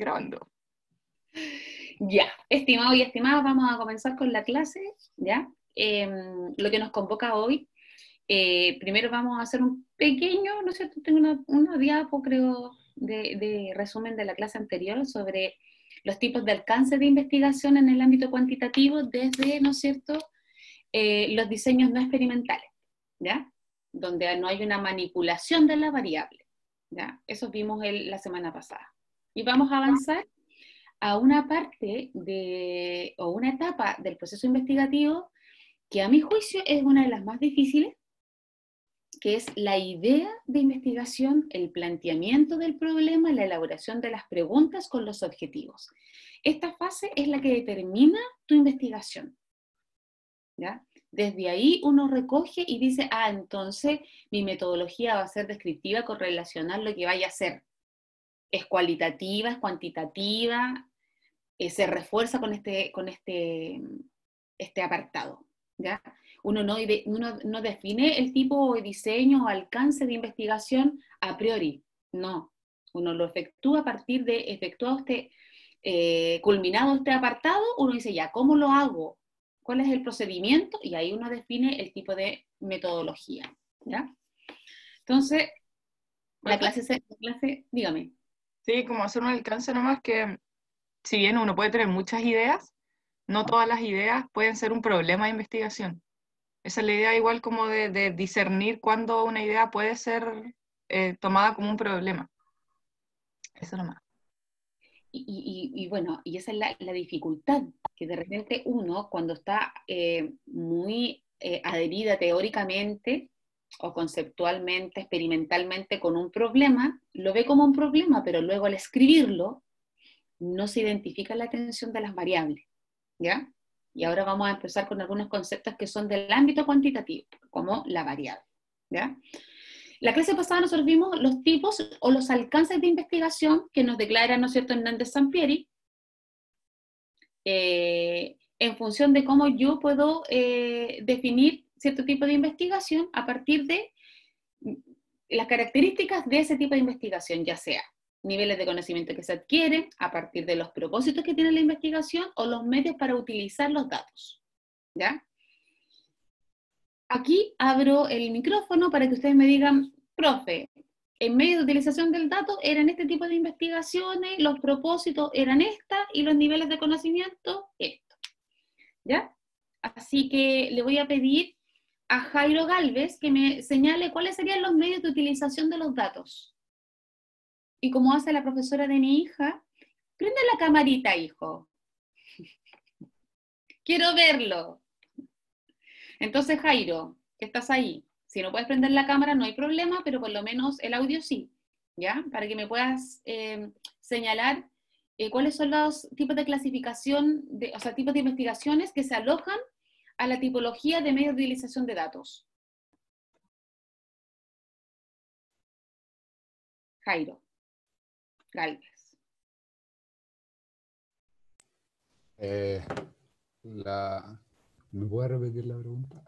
grabando. Ya, estimados y estimadas, vamos a comenzar con la clase, ¿ya? Lo que nos convoca hoy, primero vamos a hacer un pequeño, ¿no es cierto? Tengo una diapo, creo, de resumen de la clase anterior sobre los tipos de alcance de investigación en el ámbito cuantitativo desde, ¿no es cierto?, los diseños no experimentales, ¿ya? Donde no hay una manipulación de la variable, ¿ya? Eso vimos la semana pasada. Y vamos a avanzar a una parte o una etapa del proceso investigativo que a mi juicio es una de las más difíciles, que es la idea de investigación, el planteamiento del problema, la elaboración de las preguntas con los objetivos. Esta fase es la que determina tu investigación, ¿ya? Desde ahí uno recoge y dice, entonces mi metodología va a ser descriptiva, correlacional, lo que vaya a hacer. Es cualitativa, es cuantitativa, se refuerza con este apartado, ¿ya? Uno no define el tipo de diseño o alcance de investigación a priori, no. Uno lo efectúa a partir de culminado este apartado, uno dice ya, ¿cómo lo hago? ¿Cuál es el procedimiento? Y ahí uno define el tipo de metodología, ¿ya? Entonces, la clase, dígame. Sí, como hacer un alcance nomás que, si bien uno puede tener muchas ideas, no todas las ideas pueden ser un problema de investigación. Esa es la idea igual como de discernir cuándo una idea puede ser tomada como un problema. Eso nomás. Y bueno, y esa es la dificultad, que de repente uno cuando está muy adherida teóricamente o conceptualmente, experimentalmente con un problema, lo ve como un problema, pero luego al escribirlo no se identifica la atención de las variables, ¿ya? Y ahora vamos a empezar con algunos conceptos que son del ámbito cuantitativo, como la variable, ¿ya? La clase pasada nosotros vimos los tipos o los alcances de investigación que nos declara, ¿no es cierto?, Hernández Sampieri, en función de cómo yo puedo definir cierto tipo de investigación a partir de las características de ese tipo de investigación, ya sea niveles de conocimiento que se adquieren a partir de los propósitos que tiene la investigación o los medios para utilizar los datos, ¿ya? Aquí abro el micrófono para que ustedes me digan, profe, en medio de utilización del dato eran este tipo de investigaciones, los propósitos eran estas y los niveles de conocimiento esto, ¿ya? Así que le voy a pedir a Jairo Galvez que me señale cuáles serían los medios de utilización de los datos. Y como hace la profesora de mi hija, prende la camarita, hijo. Quiero verlo. Entonces, Jairo, que estás ahí, si no puedes prender la cámara no hay problema, pero por lo menos el audio sí, ¿ya? Para que me puedas señalar cuáles son los tipos de clasificación, o sea, tipos de investigaciones que se alojan a la tipología de medios de utilización de datos. Jairo Galvez. ¿Me puede repetir la pregunta?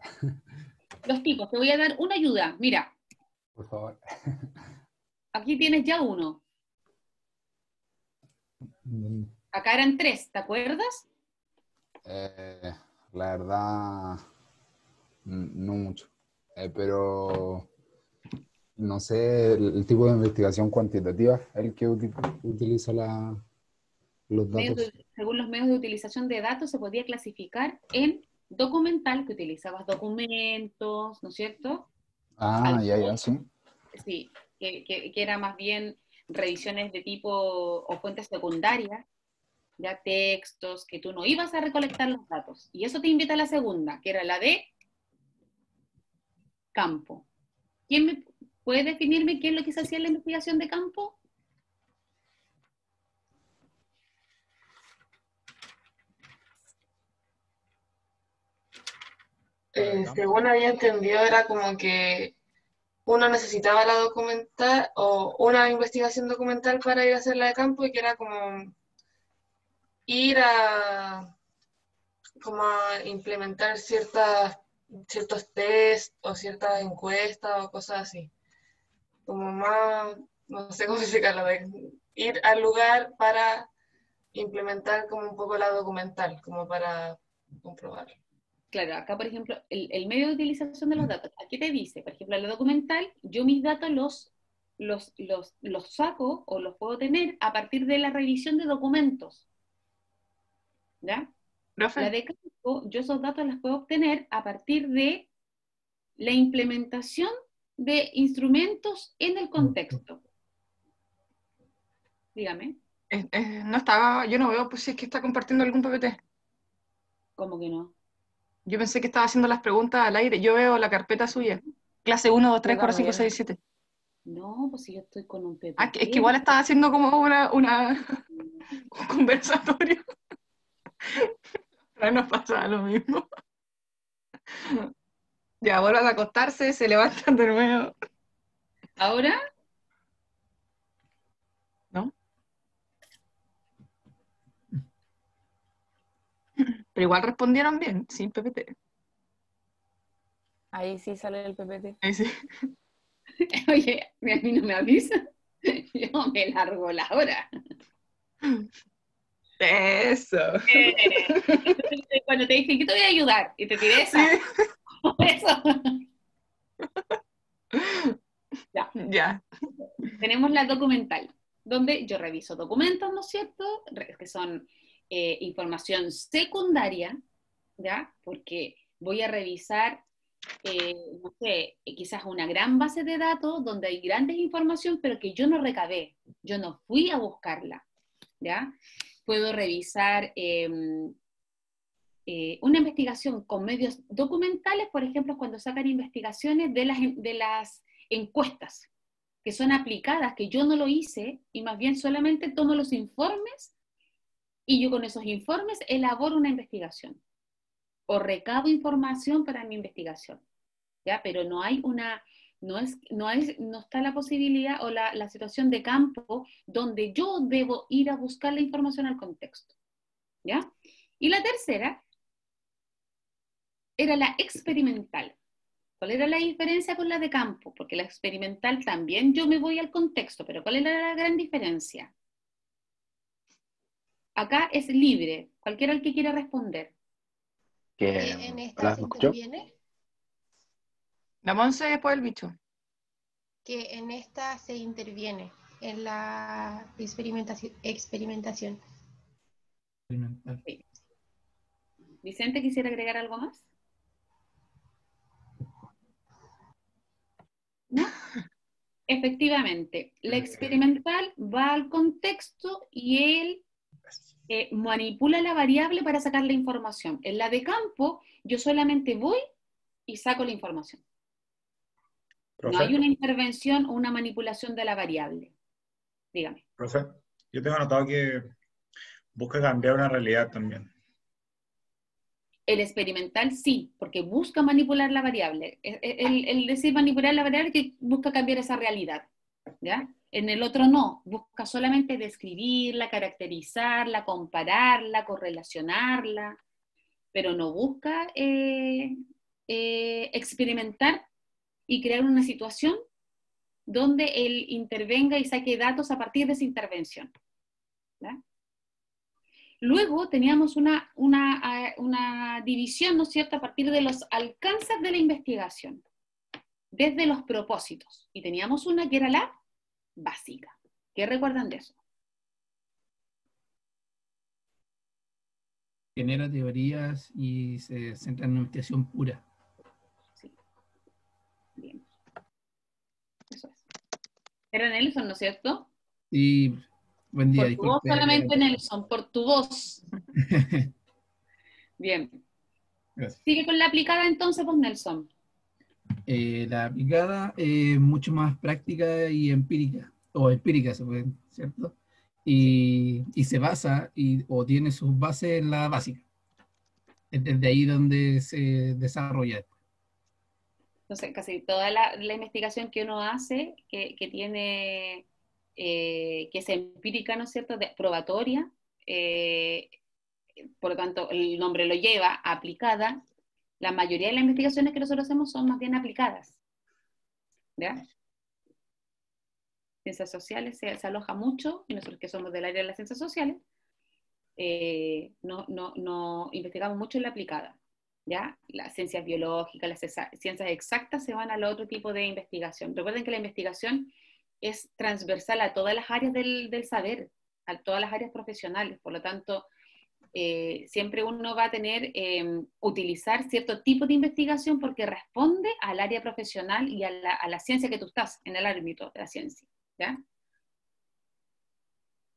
Los tipos, te voy a dar una ayuda. Mira. Por favor. Aquí tienes ya uno. Acá eran 3, ¿te acuerdas? La verdad, no mucho. Pero no sé, el tipo de investigación cuantitativa, el que utiliza los datos. Según los medios de utilización de datos, se podía clasificar en documental, que utilizabas documentos, ¿no es cierto? Ya, sí. Sí, que era más bien revisiones de tipo o fuentes secundarias, ya textos, que tú no ibas a recolectar los datos. Y eso te invita a la segunda, que era la de campo. ¿Quién me puede definirme qué es lo que se hacía en la investigación de campo? Según había entendido, era como que uno necesitaba la documental o una investigación documental para ir a hacer la de campo y que era como ir como a implementar ciertos test o ciertas encuestas o cosas así. Como más, no sé cómo explicarlo, ir al lugar para implementar como un poco la documental, como para comprobar. Claro, acá por ejemplo, el medio de utilización de los datos, aquí te dice, por ejemplo, en lo documental, yo mis datos los saco o los puedo tener a partir de la revisión de documentos, ¿ya? La Profe, de campo, yo esos datos las puedo obtener a partir de la implementación de instrumentos en el contexto. Dígame, no estaba, yo no veo pues si es que está compartiendo algún PPT. ¿cómo que no? Yo pensé que estaba haciendo las preguntas al aire. Yo veo la carpeta suya. Clase 1, 2, 3, Yo 4, 5, también. 6, 7. No, pues si yo estoy con un PPT. Ah, es que igual estaba haciendo como un conversatorio. Ahora nos pasa lo mismo. Ya, vuelvan a acostarse, se levantan de nuevo. ¿Ahora? ¿No? Pero igual respondieron bien, sin PPT. Ahí sí sale el PPT. Ahí sí. Oye, a mí no me avisa. Yo me largo la hora. Eso. Cuando te dije, yo te voy a ayudar, y te tiré esa. Sí. Eso. Ya. Ya. Tenemos la documental, donde yo reviso documentos, ¿no es cierto? Que son información secundaria, ¿ya? Porque voy a revisar, no sé, quizás una gran base de datos donde hay grandes información, pero que yo no recabé, yo no fui a buscarla, ¿ya? Puedo revisar una investigación con medios documentales, por ejemplo, cuando sacan investigaciones de las encuestas, que son aplicadas, que yo no lo hice, y más bien solamente tomo los informes, y yo con esos informes elaboro una investigación, o recabo información para mi investigación, ¿ya? Pero no hay una, no está la posibilidad o la situación de campo donde yo debo ir a buscar la información al contexto, ¿ya? Y la tercera era la experimental. ¿Cuál era la diferencia con la de campo? Porque la experimental también yo me voy al contexto, pero ¿cuál era la gran diferencia? Acá es libre, cualquiera el que quiera responder. Que, ¿En esta hola, se ¿me escuchó? interviene? La Monse después del bicho. Que en esta se interviene en la experimentación. Experimental. Sí. Vicente, ¿quisiera agregar algo más? ¿No? Efectivamente, la experimental va al contexto y él manipula la variable para sacar la información. En la de campo, yo solamente voy y saco la información. No hay Profe, una intervención o una manipulación de la variable. Dígame. profe, yo tengo anotado que busca cambiar una realidad también. El experimental sí, porque busca manipular la variable. El decir manipular la variable que busca cambiar esa realidad, ¿ya? En el otro no, busca solamente describirla, caracterizarla, compararla, correlacionarla, pero no busca experimentar y crear una situación donde él intervenga y saque datos a partir de esa intervención, ¿ya? Luego teníamos una división, ¿no es cierto?, a partir de los alcances de la investigación, desde los propósitos. Y teníamos una que era la básica. ¿Qué recuerdan de eso? Genera teorías y se centra en una investigación pura. Sí. Bien. Eso es. Era Nelson, ¿no es cierto? Y buen día, Por tu voz disculpe. solamente, Nelson, por tu voz. Bien. Gracias. Sigue con la aplicada entonces, pues, Nelson. La aplicada es mucho más práctica y empírica, o empírica se puede, ¿cierto? Y se basa o tiene sus bases en la básica. Es desde ahí donde se desarrolla. Entonces, casi toda la investigación que uno hace, que tiene, que es empírica, ¿no es cierto?, probatoria, por lo tanto, el nombre lo lleva, aplicada. La mayoría de las investigaciones que nosotros hacemos son más bien aplicadas, ¿ya? Ciencias sociales se aloja mucho, y nosotros que somos del área de las ciencias sociales, no investigamos mucho en la aplicada, ¿ya? Las ciencias biológicas, las ciencias exactas se van al otro tipo de investigación. Recuerden que la investigación es transversal a todas las áreas del saber, a todas las áreas profesionales, por lo tanto, siempre uno va a tener, utilizar cierto tipo de investigación porque responde al área profesional y a la ciencia que tú estás, en el ámbito de la ciencia, ¿ya?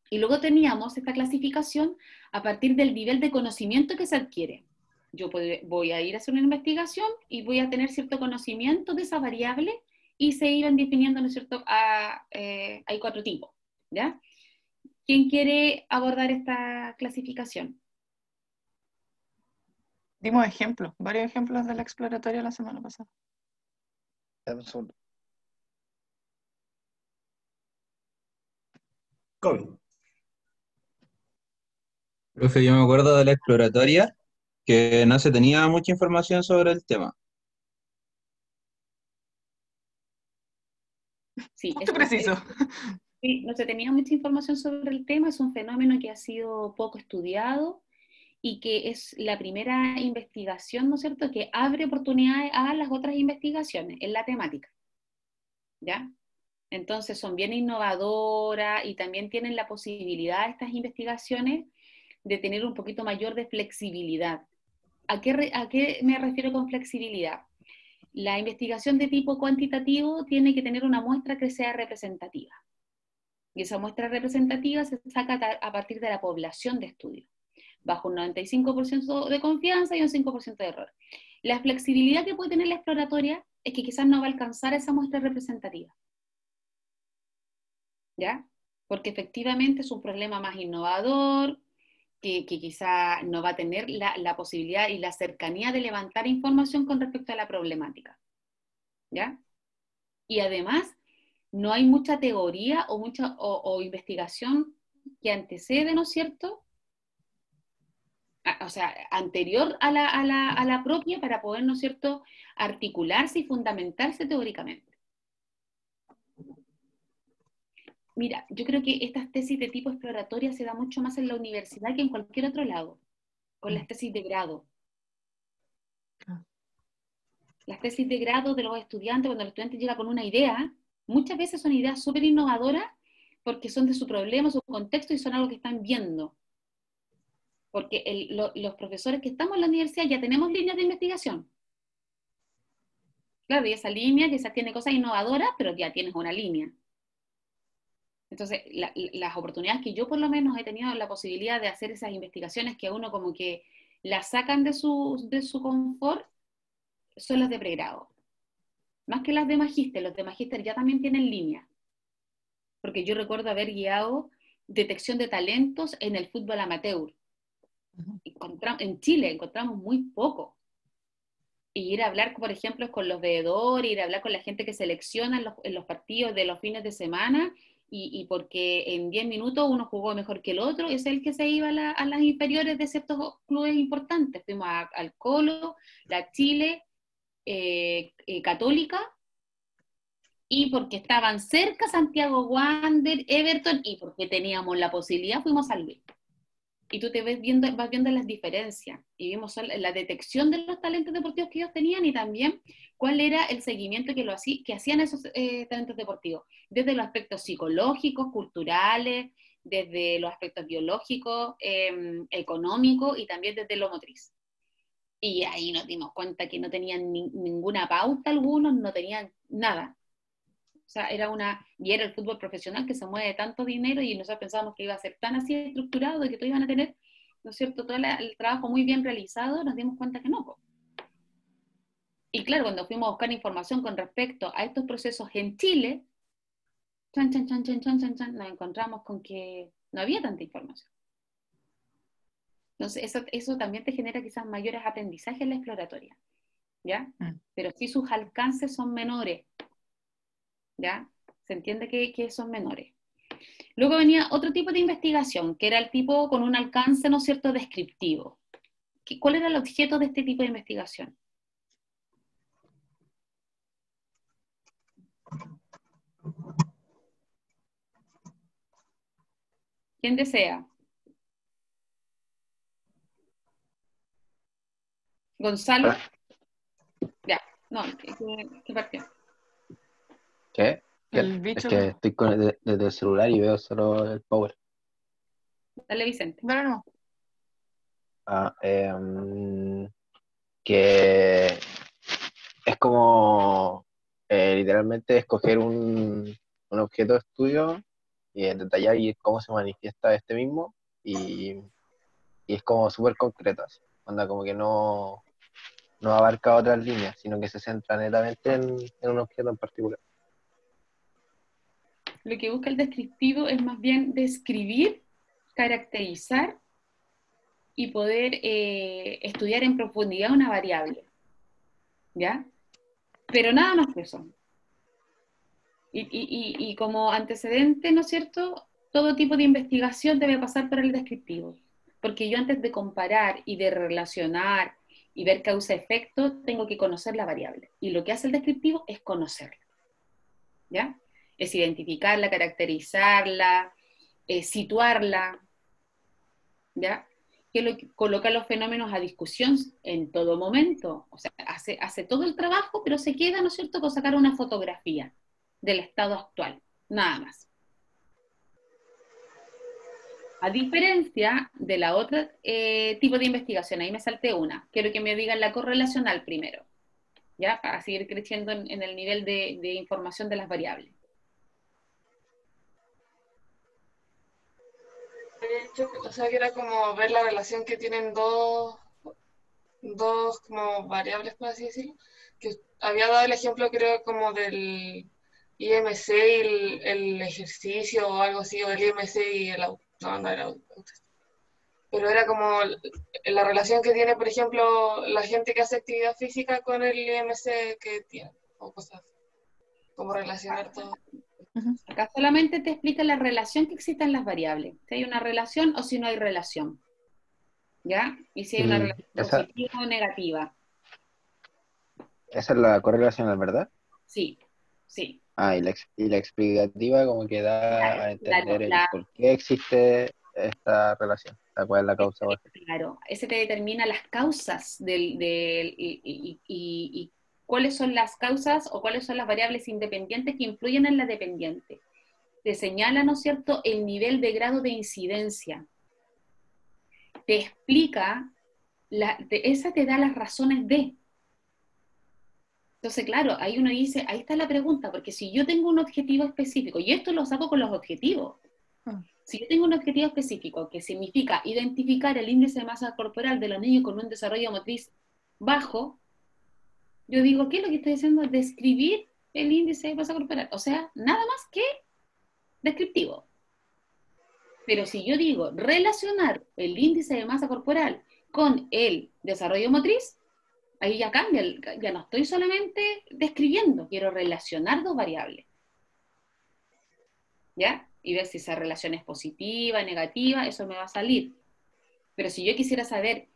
Y luego teníamos esta clasificación a partir del nivel de conocimiento que se adquiere. Yo voy a ir a hacer una investigación y voy a tener cierto conocimiento de esa variable y se iban definiendo, ¿no es cierto? Hay 4 tipos, ¿ya? ¿Quién quiere abordar esta clasificación? Dimos ejemplos, varios ejemplos de la exploratoria la semana pasada. Dame un segundo. COVID. Profe, yo me acuerdo de la exploratoria que no se tenía mucha información sobre el tema. Sí, Justo preciso. Sí, no se tenía mucha información sobre el tema, es un fenómeno que ha sido poco estudiado y que es la primera investigación, ¿no es cierto?, que abre oportunidades a las otras investigaciones en la temática, ¿ya? Entonces son bien innovadoras y también tienen la posibilidad estas investigaciones de tener un poquito mayor de flexibilidad. ¿A qué me refiero con flexibilidad? La investigación de tipo cuantitativo tiene que tener una muestra que sea representativa. Y esa muestra representativa se saca a partir de la población de estudio, bajo un 95% de confianza y un 5% de error. La flexibilidad que puede tener la exploratoria es que quizás no va a alcanzar esa muestra representativa, ¿ya? Porque efectivamente es un problema más innovador, que quizá no va a tener la posibilidad y la cercanía de levantar información con respecto a la problemática, ¿ya? Y además, no hay mucha teoría o investigación que antecede, ¿no es cierto?, o sea, anterior a la propia para poder, ¿no es cierto?, articularse y fundamentarse teóricamente. Mira, yo creo que estas tesis de tipo exploratoria se da mucho más en la universidad que en cualquier otro lado, con las tesis de grado. Las tesis de grado de los estudiantes, cuando el estudiante llega con una idea, muchas veces son ideas súper innovadoras porque son de su problema, su contexto y son algo que están viendo. Porque los profesores que estamos en la universidad ya tenemos líneas de investigación. Claro, y esa línea quizás tiene cosas innovadoras, pero ya tienes una línea. Entonces, las oportunidades que yo por lo menos he tenido la posibilidad de hacer esas investigaciones que a uno como que las sacan de su confort, son las de pregrado. Más que las de magíster, los de magíster ya también tienen línea. Porque yo recuerdo haber guiado detección de talentos en el fútbol amateur. En Chile encontramos muy poco. Y ir a hablar, por ejemplo, con los veedores, ir a hablar con la gente que selecciona en los partidos de los fines de semana, y porque en 10 minutos uno jugó mejor que el otro, es el que se iba a las inferiores de ciertos clubes importantes. Fuimos al Colo, la Chile, Católica, y porque estaban cerca Santiago Wander, Everton, y porque teníamos la posibilidad, fuimos al Luis. Y tú vas viendo las diferencias, y vimos la detección de los talentos deportivos que ellos tenían, y también cuál era el seguimiento que hacían esos talentos deportivos, desde los aspectos psicológicos, culturales, desde los aspectos biológicos, económicos, y también desde lo motriz. Y ahí nos dimos cuenta que no tenían ninguna pauta, algunos no tenían nada. O sea, y era el fútbol profesional que se mueve tanto dinero, y nosotros pensábamos que iba a ser tan así estructurado y que todos iban a tener, ¿no es cierto?, todo el trabajo muy bien realizado. Nos dimos cuenta que no. Y claro, cuando fuimos a buscar información con respecto a estos procesos en Chile, nos encontramos con que no había tanta información. Entonces, eso también te genera quizás mayores aprendizajes en la exploratoria, ¿ya? Pero sí sus alcances son menores, ¿ya? Se entiende que son menores. Luego venía otro tipo de investigación, que era el tipo con un alcance, ¿no es cierto?, descriptivo. ¿Cuál era el objeto de este tipo de investigación? ¿Quién desea? Gonzalo. Ya, no, ¿qué partió? ¿Qué? El Es bicho. que estoy desde el celular y veo solo el power. Dale, Vicente. Bueno, no. Ah, que es como literalmente escoger un objeto de estudio y detallar y cómo se manifiesta este mismo y es como súper concreto, así. Onda como que no abarca otras líneas, sino que se centra netamente en un objeto en particular. Lo que busca el descriptivo es más bien describir, caracterizar y poder estudiar en profundidad una variable, ¿ya? Pero nada más que eso. Y como antecedente, ¿no es cierto? Todo tipo de investigación debe pasar por el descriptivo, porque yo antes de comparar y de relacionar y ver causa-efecto, tengo que conocer la variable. Y lo que hace el descriptivo es conocerla, ¿ya? Es identificarla, caracterizarla, situarla, ¿ya? Que lo que coloca los fenómenos a discusión en todo momento, o sea, hace todo el trabajo, pero se queda, ¿no es cierto?, con sacar una fotografía del estado actual, nada más. A diferencia de la otra tipo de investigación, ahí me salté una, quiero que me digan la correlacional primero, ¿ya? Para seguir creciendo en el nivel de información de las variables. Había dicho o sea, que era como ver la relación que tienen dos como variables, por así decirlo. Que había dado el ejemplo, creo, como del IMC y el ejercicio o algo así, o el IMC y el auto. No, no era auto. Pero era como la relación que tiene, por ejemplo, la gente que hace actividad física con el IMC que tiene, o cosas así. Como relacionar todo. Acá solamente te explica la relación que existe en las variables, si hay una relación o si no hay relación, ¿ya? Y si hay una relación Esa positiva o negativa. es la correlacional, ¿verdad? Sí, sí. Ah, y la explicativa como que da a entender el Claro, por qué existe esta relación, cuál es la causa o efecto. claro, ese te determina las causas y cuáles son las causas o cuáles son las variables independientes que influyen en la dependiente. Te señala, ¿no es cierto?, el nivel de grado de incidencia. Te explica, esa te da las razones de. Entonces, claro, ahí uno dice, ahí está la pregunta, porque si yo tengo un objetivo específico, y esto lo saco con los objetivos, si yo tengo un objetivo específico que significa identificar el índice de masa corporal de los niños con un desarrollo motriz bajo, yo digo, ¿qué es lo que estoy haciendo? Describir el índice de masa corporal. O sea, nada más que descriptivo. Pero si yo digo relacionar el índice de masa corporal con el desarrollo motriz, ahí ya cambia, ya no estoy solamente describiendo, quiero relacionar dos variables. ¿Ya? Y ver si esa relación es positiva, negativa, eso me va a salir. Pero si yo quisiera saber,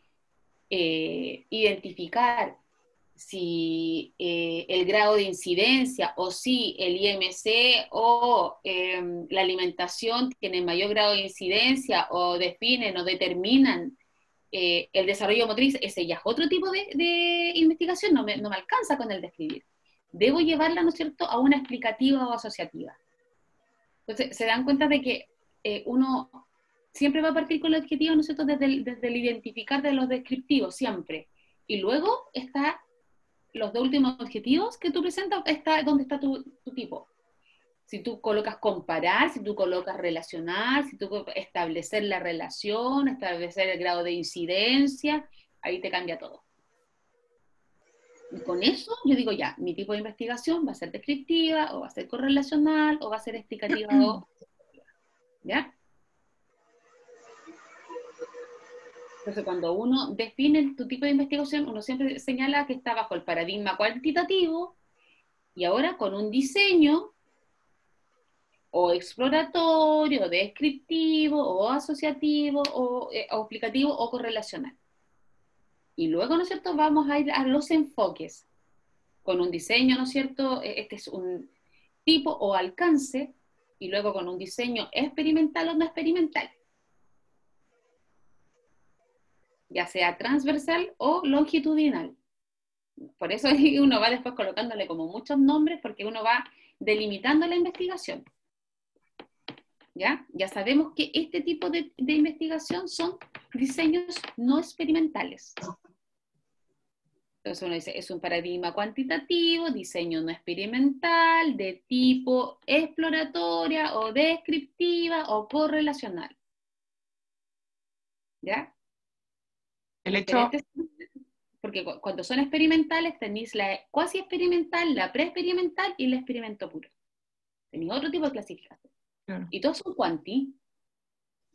identificar si el grado de incidencia o si el IMC o la alimentación tienen mayor grado de incidencia o definen o determinan el desarrollo motriz, ese ya es otro tipo de investigación, no me alcanza con el describir. Debo llevarla, ¿no es cierto?, a una explicativa o asociativa. Entonces, se dan cuenta de que uno siempre va a partir con el objetivo, ¿no es cierto?, desde el identificar de los descriptivos, siempre. Y luego está los dos últimos objetivos que tú presentas, está donde está tu tipo. Si tú colocas comparar, si tú colocas relacionar, si tú establecer la relación, establecer el grado de incidencia, ahí te cambia todo. Y con eso yo digo ya, mi tipo de investigación va a ser descriptiva, o va a ser correlacional, o va a ser explicativa, o ¿ya? Entonces, cuando uno define tu tipo de investigación, uno siempre señala que está bajo el paradigma cuantitativo y ahora con un diseño o exploratorio, o descriptivo, o asociativo, o explicativo, o correlacional. Y luego, ¿no es cierto?, vamos a ir a los enfoques con un diseño, ¿no es cierto? Este es un tipo o alcance y luego con un diseño experimental o no experimental, ya sea transversal o longitudinal. Por eso uno va después colocándole como muchos nombres, porque uno va delimitando la investigación. ¿Ya? Ya sabemos que este tipo de investigación son diseños no experimentales. Entonces uno dice, es un paradigma cuantitativo, diseño no experimental, de tipo exploratoria o descriptiva o correlacional. ¿Ya? El hecho, Porque cuando son experimentales tenéis la cuasi experimental, la pre-experimental y el experimento puro. Tenéis otro tipo de clasificación. claro, Y todos son cuanti.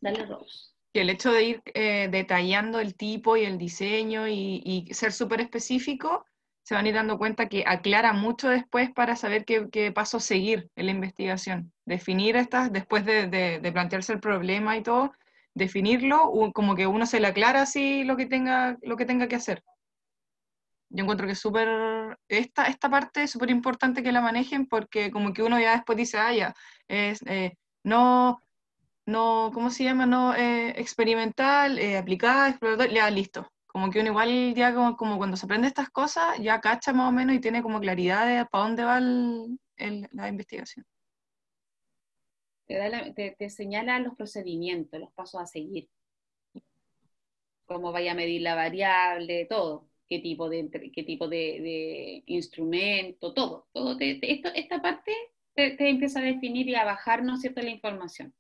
Dale, Rose. que el hecho de ir detallando el tipo y el diseño y ser súper específico, se van a ir dando cuenta que aclara mucho después para saber qué paso seguir en la investigación. Definir estas, después de plantearse el problema y todo, definirlo, como que uno se le aclara así lo que tenga que hacer. Yo encuentro que es esta parte es súper importante que la manejen, porque como que uno ya después dice, ya, es, no, ¿cómo se llama? No, experimental, aplicada, explorador, ya listo. Como que uno igual ya como cuando se aprende estas cosas, ya cacha más o menos y tiene como claridad de para dónde va la investigación. Te señala los procedimientos, los pasos a seguir. Cómo vaya a medir la variable, todo. Qué tipo de instrumento, todo. Esta parte te empieza a definir y a bajar, ¿no es cierto?, la información.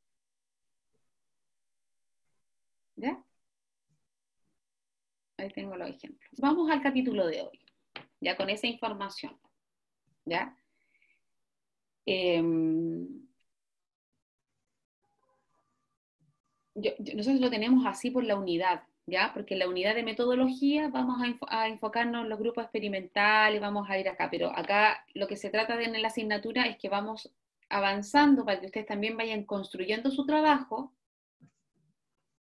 ¿Ya? Ahí tengo los ejemplos. Vamos al capítulo de hoy, ya con esa información. ¿Ya? Nosotros lo tenemos así por la unidad, ¿ya? Porque en la unidad de metodología vamos a enfocarnos en los grupos experimentales, vamos a ir acá, pero acá lo que se trata en la asignatura es que vamos avanzando para que ustedes también vayan construyendo su trabajo,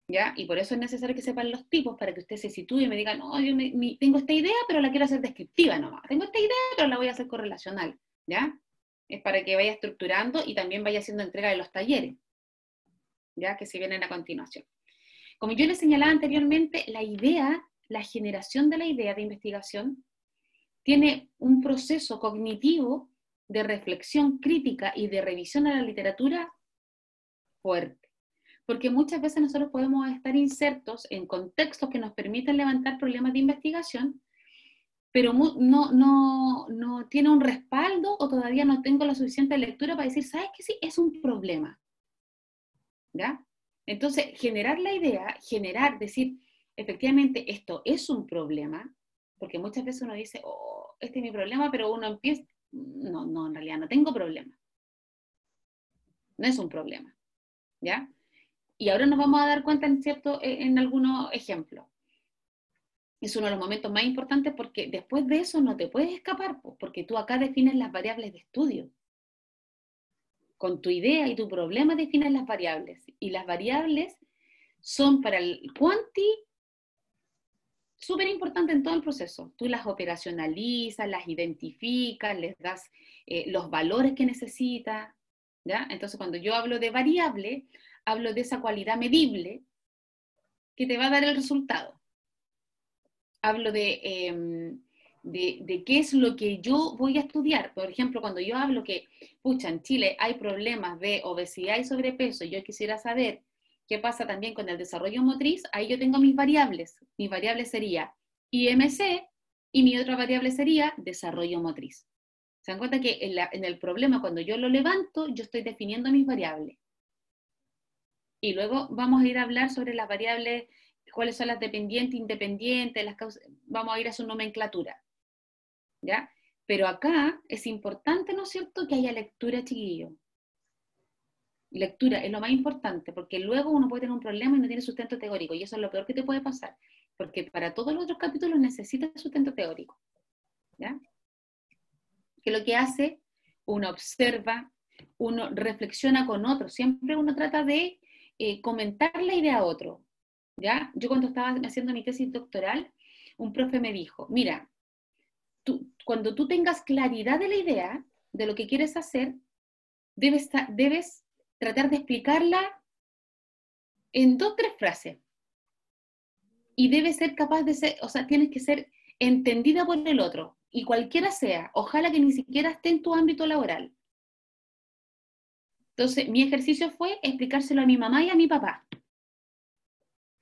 ¿ya? Y por eso es necesario que sepan los tipos, para que usted se sitúe y me diga, no, yo tengo esta idea, pero la quiero hacer descriptiva nomás. Tengo esta idea, pero la voy a hacer correlacional, ¿ya? Es para que vaya estructurando y también vaya haciendo entrega de los talleres, ¿ya? Que se vienen a continuación. Como yo les señalaba anteriormente, la generación de la idea de investigación tiene un proceso cognitivo de reflexión crítica y de revisión a la literatura fuerte. Porque muchas veces nosotros podemos estar insertos en contextos que nos permiten levantar problemas de investigación, pero no tiene un respaldo o todavía no tengo la suficiente lectura para decir, ¿sabes qué? Sí, es un problema. ¿Ya? Entonces, generar la idea, decir, efectivamente, esto es un problema, porque muchas veces uno dice, oh, este es mi problema, pero uno empieza, no, en realidad no tengo problema. No es un problema, ¿ya? Y ahora nos vamos a dar cuenta en algunos ejemplos. Es uno de los momentos más importantes porque después de eso no te puedes escapar, porque tú acá defines las variables de estudio. Con tu idea y tu problema defines las variables. Y las variables son para el cuanti súper importante en todo el proceso. Tú las operacionalizas, las identificas, les das los valores que necesitas, ¿ya? Entonces, cuando yo hablo de variable, hablo de esa cualidad medible que te va a dar el resultado. Hablo de qué es lo que yo voy a estudiar. Por ejemplo, cuando yo hablo que, pucha, en Chile hay problemas de obesidad y sobrepeso, y yo quisiera saber qué pasa también con el desarrollo motriz, ahí yo tengo mis variables. Mi variable sería IMC y mi otra variable sería desarrollo motriz. ¿Se dan cuenta que en el problema, cuando yo lo levanto, yo estoy definiendo mis variables? Y luego vamos a ir a hablar sobre las variables, cuáles son las dependientes, independientes, las causas, vamos a ir a su nomenclatura, ¿ya? Pero acá es importante, ¿no es cierto?, que haya lectura, chiquillo. Lectura es lo más importante, porque luego uno puede tener un problema y no tiene sustento teórico, y eso es lo peor que te puede pasar, porque para todos los otros capítulos necesitas sustento teórico, ¿ya? Que lo que hace, uno observa, uno reflexiona con otro, siempre uno trata de comentar la idea a otro, ¿ya? Yo cuando estaba haciendo mi tesis doctoral, un profe me dijo, mira, cuando tú tengas claridad de la idea, de lo que quieres hacer, debes tratar de explicarla en 2 o 3 frases. Y debe ser capaz de ser, o sea, tienes que ser entendida por el otro, y cualquiera sea, ojalá que ni siquiera esté en tu ámbito laboral. Entonces, mi ejercicio fue explicárselo a mi mamá y a mi papá.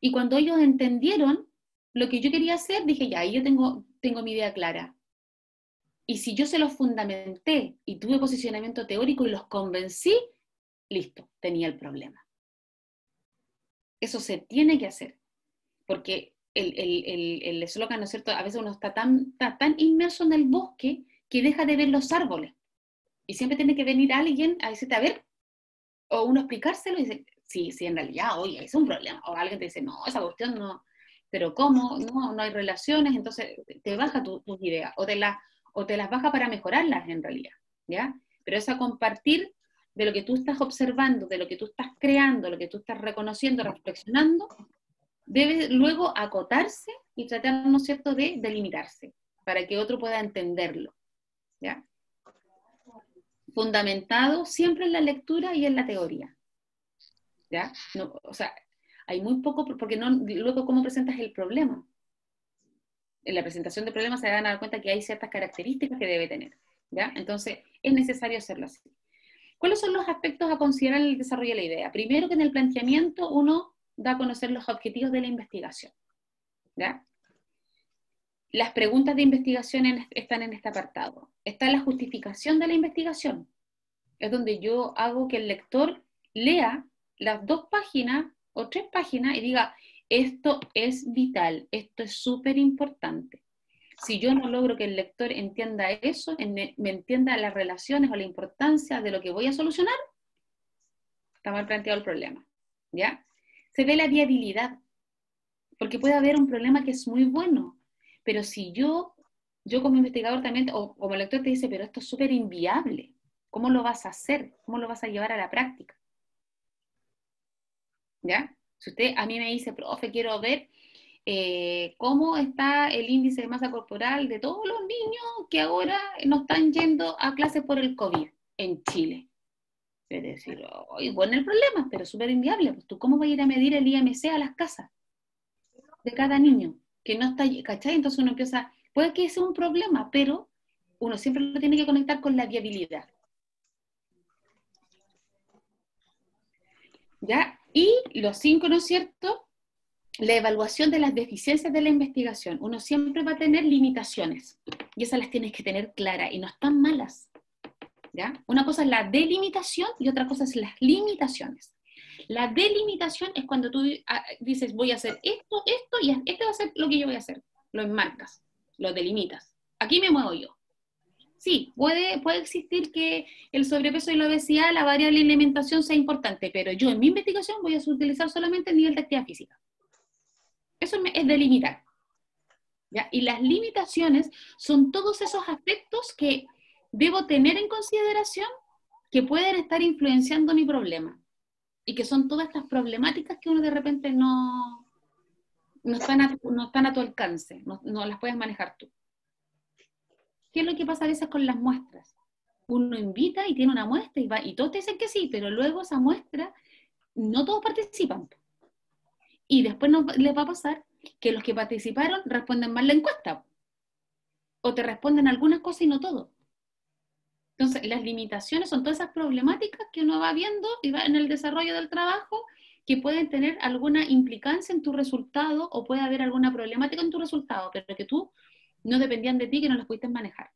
Y cuando ellos entendieron lo que yo quería hacer, dije, ya, ahí yo tengo mi idea clara. Y si yo se los fundamenté y tuve posicionamiento teórico y los convencí, listo, tenía el problema. Eso se tiene que hacer, porque el eslogan, ¿no es cierto? A veces uno está tan inmerso en el bosque que deja de ver los árboles. Y siempre tiene que venir alguien a decirte, a ver, o uno explicárselo y dice, sí, en realidad, oye, es un problema. O alguien te dice, no, esa cuestión no, pero ¿cómo? No hay relaciones, entonces te baja tus ideas, o te las baja para mejorarlas en realidad, ¿ya? Pero es a compartir de lo que tú estás observando, de lo que tú estás creando, lo que tú estás reconociendo, reflexionando, debe luego acotarse y tratar, ¿no es cierto?, de delimitarse, para que otro pueda entenderlo, ¿ya? Fundamentado siempre en la lectura y en la teoría, ¿ya? No, o sea, hay muy poco, porque no, luego cómo presentas el problema. En la presentación del problema se van a dar cuenta que hay ciertas características que debe tener, ¿ya? Entonces, es necesario hacerlo así. ¿Cuáles son los aspectos a considerar en el desarrollo de la idea? Primero, que en el planteamiento uno da a conocer los objetivos de la investigación, ¿ya? Las preguntas de investigación están en este apartado. Está la justificación de la investigación. Es donde yo hago que el lector lea las 2 páginas o 3 páginas y diga, esto es vital, esto es súper importante. Si yo no logro que el lector entienda eso, me entienda las relaciones o la importancia de lo que voy a solucionar, está mal planteado el problema, ¿ya? Se ve la viabilidad, porque puede haber un problema que es muy bueno, pero si yo como investigador también, o como lector te dice, pero esto es súper inviable, ¿cómo lo vas a hacer? ¿Cómo lo vas a llevar a la práctica? ¿Ya? Si usted a mí me dice, profe, quiero ver cómo está el índice de masa corporal de todos los niños que ahora no están yendo a clases por el COVID en Chile. Es decir, bueno, el problema, pero súper inviable. Pues, ¿tú cómo vas a ir a medir el IMC a las casas de cada niño que no está, ¿cachai? Entonces uno empieza, puede que sea un problema, pero uno siempre lo tiene que conectar con la viabilidad. ¿Ya? Y los 5, ¿no es cierto? La evaluación de las deficiencias de la investigación. Uno siempre va a tener limitaciones, y esas las tienes que tener claras, y no están malas, ¿ya? Una cosa es la delimitación, y otra cosa es las limitaciones. La delimitación es cuando tú dices, voy a hacer esto, y este va a ser lo que yo voy a hacer. Lo enmarcas, lo delimitas. Aquí me muevo yo. Sí, puede existir que el sobrepeso y la obesidad, la variable de alimentación sea importante, pero yo en mi investigación voy a utilizar solamente el nivel de actividad física. Eso es delimitar, ¿ya? Y las limitaciones son todos esos aspectos que debo tener en consideración que pueden estar influenciando mi problema. Y que son todas estas problemáticas que uno de repente no están a tu alcance, no las puedes manejar tú. ¿Qué es lo que pasa a veces con las muestras? Uno invita y tiene una muestra y todos te dicen que sí, pero luego esa muestra, no todos participan. Y después les va a pasar que los que participaron responden mal la encuesta. O te responden algunas cosas y no todo. Entonces, las limitaciones son todas esas problemáticas que uno va viendo y va en el desarrollo del trabajo que pueden tener alguna implicancia en tu resultado o puede haber alguna problemática en tu resultado, pero que tú no dependían de ti, que no las pudiste manejar.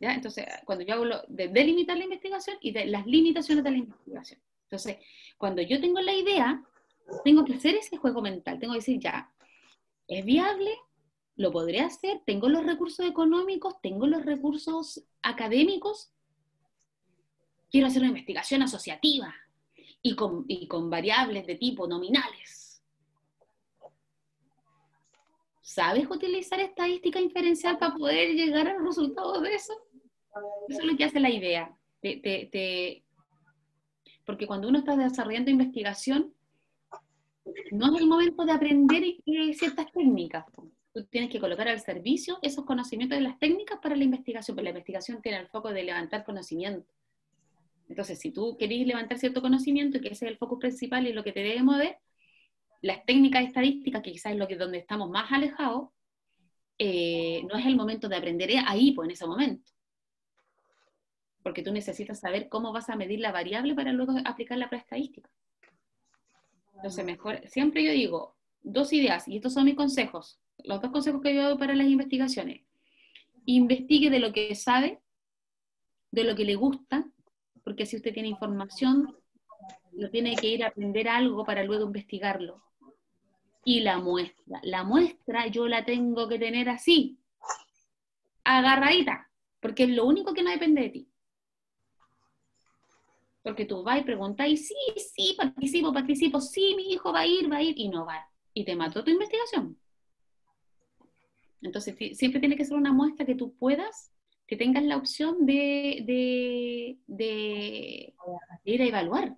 ¿Ya? Entonces, cuando yo hablo de delimitar la investigación y de las limitaciones de la investigación. Entonces, cuando yo tengo la idea, tengo que hacer ese juego mental, tengo que decir, ya, ¿es viable? ¿Lo podré hacer? ¿Tengo los recursos económicos? ¿Tengo los recursos académicos? Quiero hacer una investigación asociativa y con variables de tipo nominales. ¿Sabes utilizar estadística inferencial para poder llegar a los resultados de eso? Eso es lo que hace la idea. Porque cuando uno está desarrollando investigación, no es el momento de aprender ciertas técnicas. Tú tienes que colocar al servicio esos conocimientos de las técnicas para la investigación, porque la investigación tiene el foco de levantar conocimiento. Entonces, si tú querés levantar cierto conocimiento, que ese es el foco principal y lo que te debe mover, las técnicas estadísticas, que quizás es donde estamos más alejados, no es el momento de aprender ahí, pues en ese momento. Porque tú necesitas saber cómo vas a medir la variable para luego aplicar la prueba estadística. Entonces, mejor, siempre yo digo, 2 ideas, y estos son mis consejos, los 2 consejos que yo doy para las investigaciones. Investigue de lo que sabe, de lo que le gusta, porque si usted tiene información, lo tiene que ir a aprender algo para luego investigarlo. Y la muestra yo la tengo que tener así, agarradita, porque es lo único que no depende de ti. Porque tú vas y preguntas, y sí, participo, sí, mi hijo va a ir, y no va. Y te mató tu investigación. Entonces, siempre tiene que ser una muestra que tú puedas, que tengas la opción de ir a evaluar.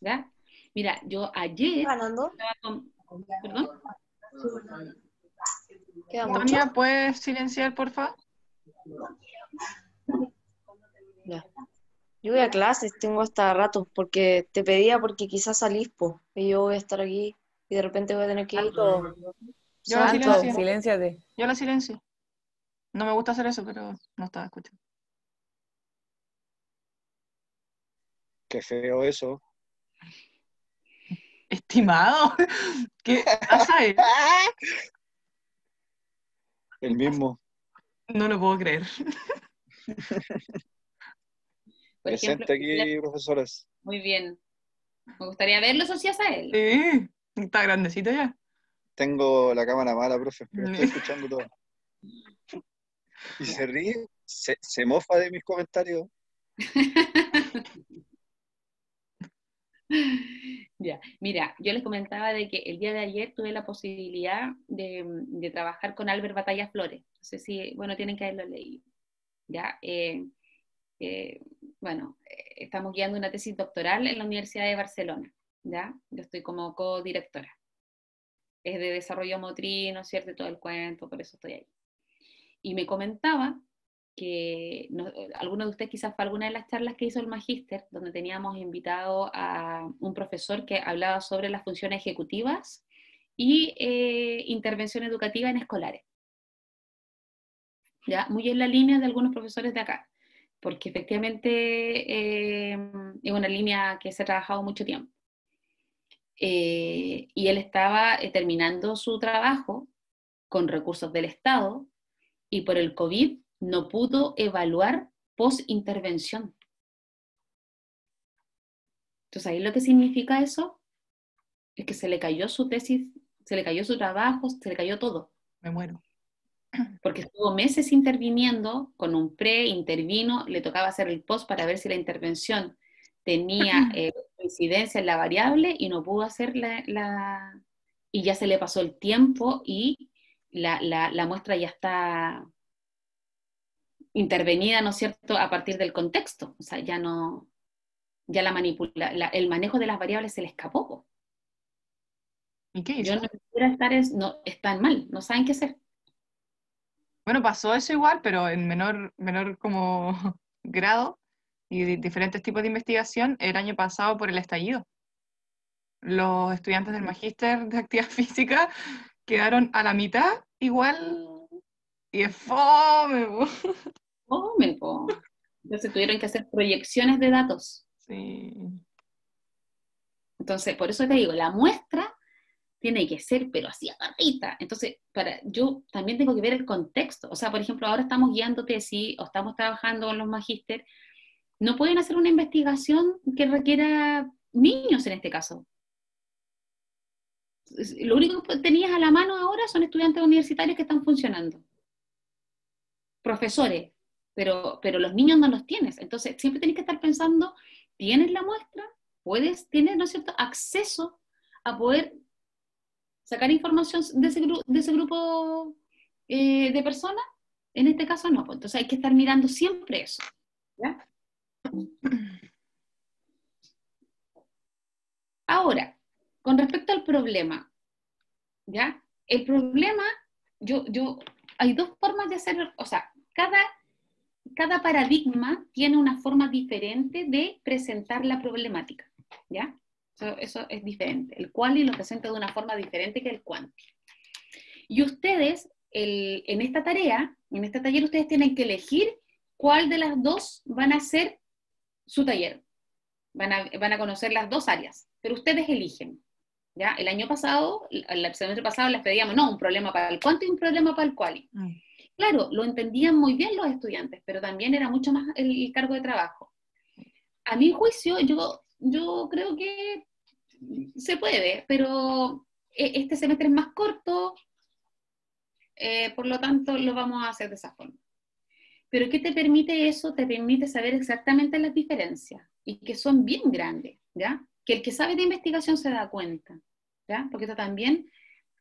¿Ya? Mira, yo ayer... ¿Ganando? ¿Perdón? ¿Queda mucho? Tania, ¿puedes silenciar, por favor? Ya. Yo voy a clases, tengo hasta rato, porque te pedía porque quizás salís, po, y yo voy a estar aquí y de repente voy a tener que ir. Yo la Santo. silencio. Silénciate. Yo la silencio. No me gusta hacer eso, pero no estaba escuchando. Qué feo eso. Estimado, ¿qué pasa? El mismo. No lo puedo creer. Por ejemplo, Presente aquí, profesores. muy bien. Me gustaría verlo, asocias a él. Sí, está grandecito ya. Tengo la cámara mala, profe, pero estoy escuchando todo. Y se ríe, se mofa de mis comentarios. Ya, mira, yo les comentaba de que el día de ayer tuve la posibilidad de trabajar con Albert Batalla Flores. No sé si, bueno, tienen que haberlo leído. Ya, bueno, estamos guiando una tesis doctoral en la Universidad de Barcelona. Ya, yo estoy como codirectora. Es de desarrollo motriz, ¿no es cierto? Y todo el cuento, por eso estoy ahí. Y me comentaba que alguno de ustedes quizás fue a alguna de las charlas que hizo el Magíster, donde teníamos invitado a un profesor que hablaba sobre las funciones ejecutivas y intervención educativa en escolares. ¿Ya? Muy en la línea de algunos profesores de acá, porque efectivamente es una línea que se ha trabajado mucho tiempo. Y él estaba terminando su trabajo con recursos del Estado y por el COVID no pudo evaluar post-intervención. Entonces, ahí lo que significa eso es que se le cayó su tesis, se le cayó su trabajo, se le cayó todo. Me muero. Porque estuvo meses interviniendo, con un intervino, le tocaba hacer el post para ver si la intervención tenía coincidencia en la variable y no pudo hacer y ya se le pasó el tiempo y la muestra ya está intervenida, ¿no es cierto?, a partir del contexto. O sea, ya no, ya el manejo de las variables se le escapó. Po. ¿Y qué hizo? Yo no quisiera están mal, no saben qué hacer. Bueno, pasó eso igual, pero en menor como grado y diferentes tipos de investigación el año pasado por el estallido. Los estudiantes del magíster de actividad física quedaron a la mitad igual y es fome. Fome, po. Entonces tuvieron que hacer proyecciones de datos. Sí. Entonces, por eso te digo, la muestra tiene que ser, pero así agarrita. Entonces, yo también tengo que ver el contexto. O sea, por ejemplo, ahora estamos guiando tesis o estamos trabajando con los magíster. No pueden hacer una investigación que requiera niños en este caso. Lo único que tenías a la mano ahora son estudiantes universitarios que están funcionando. Profesores, pero los niños no los tienes. Entonces, siempre tienes que estar pensando, ¿tienes la muestra? ¿Tienes, ¿no es cierto?, acceso a poder sacar información de ese grupo de personas? En este caso no, pues entonces hay que estar mirando siempre eso. ¿Ya? Ahora, con respecto al problema, ¿ya? El problema, hay 2 formas de hacer, o sea, cada paradigma tiene una forma diferente de presentar la problemática, ¿ya? Eso es diferente. El quali lo presenta de una forma diferente que el quanti. Y ustedes, en esta tarea, en este taller, ustedes tienen que elegir cuál de las dos van a ser su taller. Van a conocer las dos áreas, pero ustedes eligen. ¿Ya? El año pasado, el semestre pasado les pedíamos, no, un problema para el quanti y un problema para el quali. Claro, lo entendían muy bien los estudiantes, pero también era mucho más el cargo de trabajo. A mi juicio, yo creo que se puede, pero este semestre es más corto, por lo tanto lo vamos a hacer de esa forma. Pero ¿qué te permite eso? Te permite saber exactamente las diferencias, y que son bien grandes, ¿ya? Que el que sabe de investigación se da cuenta, ¿ya? Porque esto también,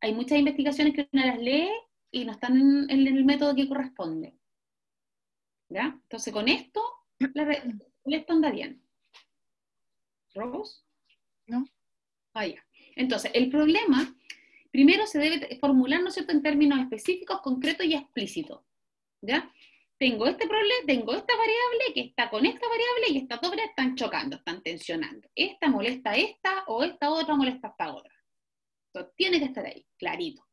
hay muchas investigaciones que uno las lee y no están en el método que corresponde, ¿ya? Entonces con esto, esto anda bien. ¿Robos? No. Ah, ya. Entonces, el problema, primero se debe formular, ¿no es cierto?, en términos específicos, concretos y explícitos, ¿ya? Tengo este problema, tengo esta variable que está con esta variable y estas dos variables están chocando, están tensionando. Esta molesta a esta o esta otra molesta a esta otra. Entonces, tiene que estar ahí, clarito,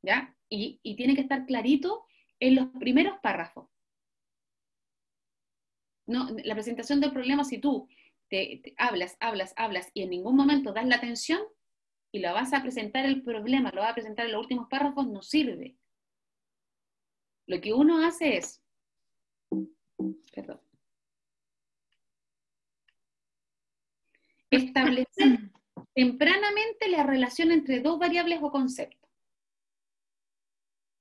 ¿ya? Y tiene que estar clarito en los primeros párrafos. No, la presentación del problema, si tú te hablas y en ningún momento das la atención y lo vas a presentar el problema, lo vas a presentar en los últimos párrafos, no sirve. Lo que uno hace es, establecer tempranamente la relación entre dos variables o conceptos.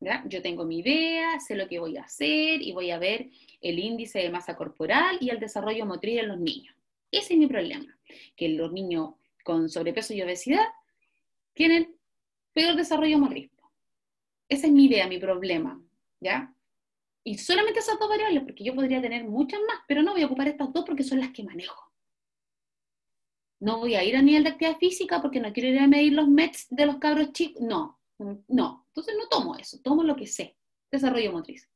¿Ya? Yo tengo mi idea, sé lo que voy a hacer y voy a ver el índice de masa corporal y el desarrollo motriz en los niños. Ese es mi problema, que los niños con sobrepeso y obesidad tienen peor desarrollo motriz. Esa es mi idea, mi problema, ¿ya? Y solamente esas dos variables, porque yo podría tener muchas más, pero no voy a ocupar estas dos porque son las que manejo. No voy a ir a nivel de actividad física porque no quiero ir a medir los METs de los cabros chicos. No. Entonces no tomo eso, tomo lo que sé. Desarrollo motriz.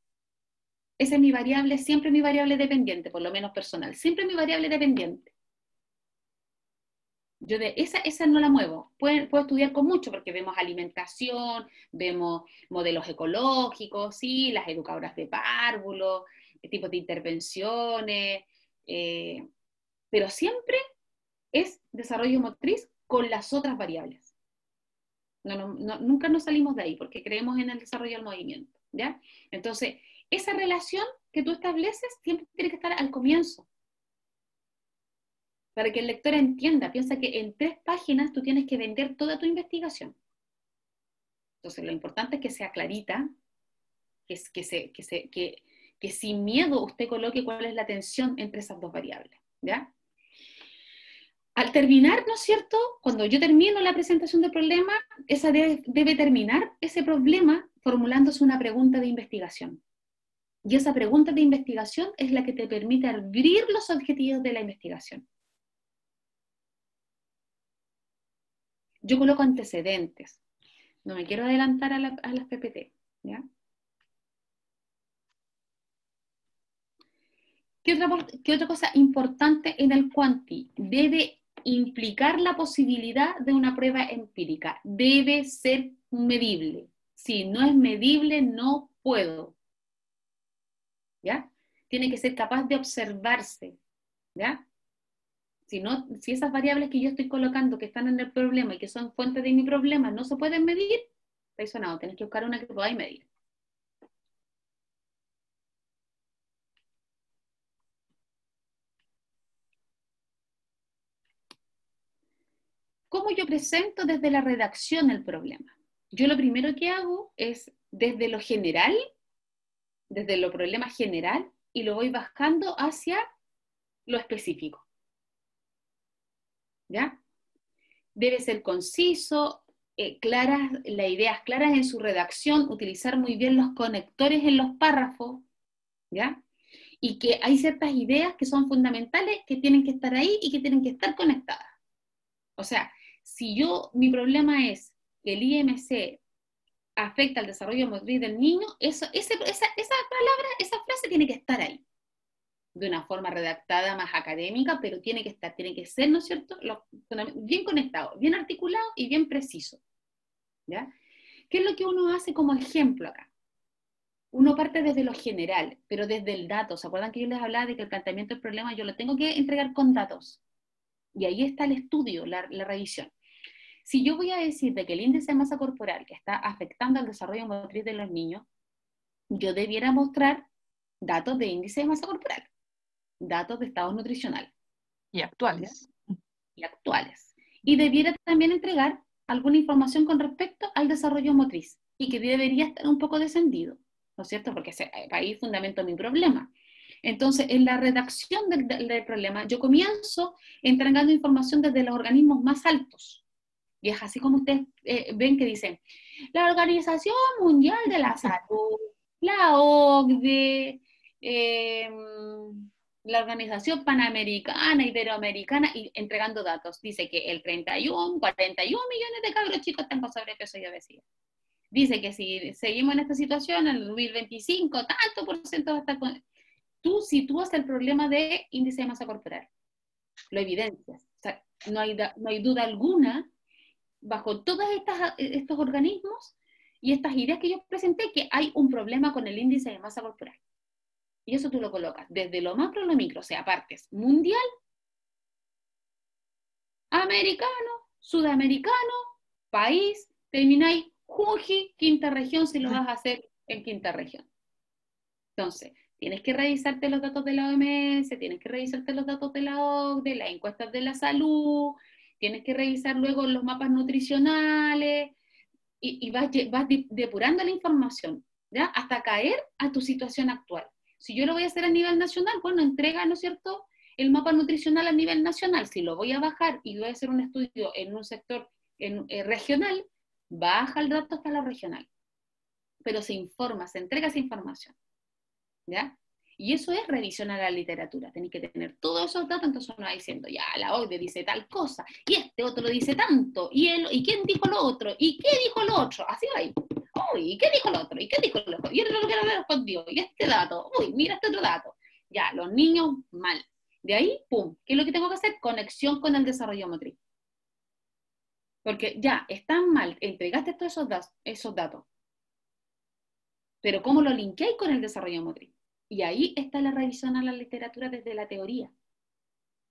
Esa es mi variable, siempre mi variable dependiente, por lo menos personal. Siempre mi variable dependiente. Yo de esa no la muevo. Puedo estudiar con mucho porque vemos alimentación, vemos modelos ecológicos, sí, las educadoras de párvulos, tipos de intervenciones, pero siempre es desarrollo motriz con las otras variables. Nunca nos salimos de ahí porque creemos en el desarrollo del movimiento, ¿ya? Entonces, esa relación que tú estableces siempre tiene que estar al comienzo. Para que el lector entienda, piensa que en 3 páginas tú tienes que vender toda tu investigación. Entonces, lo importante es que sea clarita, que sin miedo usted coloque cuál es la tensión entre esas dos variables, ¿ya? Al terminar, ¿no es cierto? Cuando yo termino la presentación del problema, esa debe terminar ese problema formulándose una pregunta de investigación. Y esa pregunta de investigación es la que te permite abrir los objetivos de la investigación. Yo coloco antecedentes. No me quiero adelantar a las PPT, ¿ya? ¿Qué otra cosa importante en el quanti? Debe implicar la posibilidad de una prueba empírica. Debe ser medible. Si no es medible, no puedo. ¿Ya? Tiene que ser capaz de observarse. ¿Ya? Si esas variables que yo estoy colocando que están en el problema y que son fuentes de mi problema no se pueden medir, estáis sonado, tenéis que buscar una que podáis medir. ¿Cómo yo presento desde la redacción el problema? Yo lo primero que hago es desde lo general, desde lo problema general, y lo voy bajando hacia lo específico. ¿Ya? Debe ser conciso, las ideas claras en su redacción, utilizar muy bien los conectores en los párrafos, ¿ya? Y que hay ciertas ideas que son fundamentales, que tienen que estar ahí y que tienen que estar conectadas. O sea, si mi problema es que el IMC afecta al desarrollo motriz del niño, esa palabra, esa frase tiene que estar ahí. De una forma redactada más académica, pero tiene que estar, tiene que ser, ¿no es cierto?, bien conectado, bien articulado y bien preciso. ¿Ya? ¿Qué es lo que uno hace como ejemplo acá? Uno parte desde lo general, pero desde el dato. ¿Se acuerdan que yo les hablaba de que el planteamiento del problema yo lo tengo que entregar con datos? Y ahí está el estudio, la revisión. Si yo voy a decir de que el índice de masa corporal está afectando al desarrollo motriz de los niños, yo debiera mostrar datos de índice de masa corporal, datos de estado nutricional. Y actuales. Y actuales. Y debiera también entregar alguna información con respecto al desarrollo motriz, y que debería estar un poco descendido, ¿no es cierto? Porque ahí fundamento mi problema. Entonces, en la redacción del problema, yo comienzo entregando información desde los organismos más altos. Y es así como ustedes ven que dicen, la Organización Mundial de la Salud, la OCDE, la Organización Panamericana, Iberoamericana, y entregando datos. Dice que el 41 millones de cabros chicos están con sobrepeso y obesidad. Dice que si seguimos en esta situación, en el 2025, tanto por ciento va a estar con... Tú sitúas el problema de índice de masa corporal. Lo evidencias. O sea, no hay duda alguna, bajo todos estos organismos y estas ideas que yo presenté, que hay un problema con el índice de masa corporal. Y eso tú lo colocas desde lo macro a lo micro, o sea, partes mundial, americano, sudamericano, país, termináis Juji, quinta región, si lo vas a hacer en quinta región. Entonces, tienes que revisarte los datos de la OMS, tienes que revisarte los datos de la OCDE, las encuestas de la salud, tienes que revisar luego los mapas nutricionales, y vas depurando la información, ¿ya? Hasta caer a tu situación actual. Si yo lo voy a hacer a nivel nacional, bueno, entrega, ¿no es cierto?, el mapa nutricional a nivel nacional. Si lo voy a bajar y voy a hacer un estudio en un sector regional, baja el dato hasta lo regional. Pero se informa, se entrega esa información, ¿ya? Y eso es revisionar la literatura. Tenéis que tener todos esos datos, entonces uno va diciendo, ya, la OCDE dice tal cosa, y este otro dice tanto, y quién dijo lo otro, y qué dijo lo otro, así va ahí. Uy, ¿y qué dijo lo otro? ¿Y qué dijo lo otro? Y el otro que lo respondió, y este dato, uy, mira este otro dato. Ya, los niños, mal. De ahí, pum, ¿qué es lo que tengo que hacer? Conexión con el desarrollo motriz. Porque ya, están mal, entregaste todos esos datos. Pero ¿cómo lo linkeáis con el desarrollo motriz? Y ahí está la revisión a la literatura desde la teoría.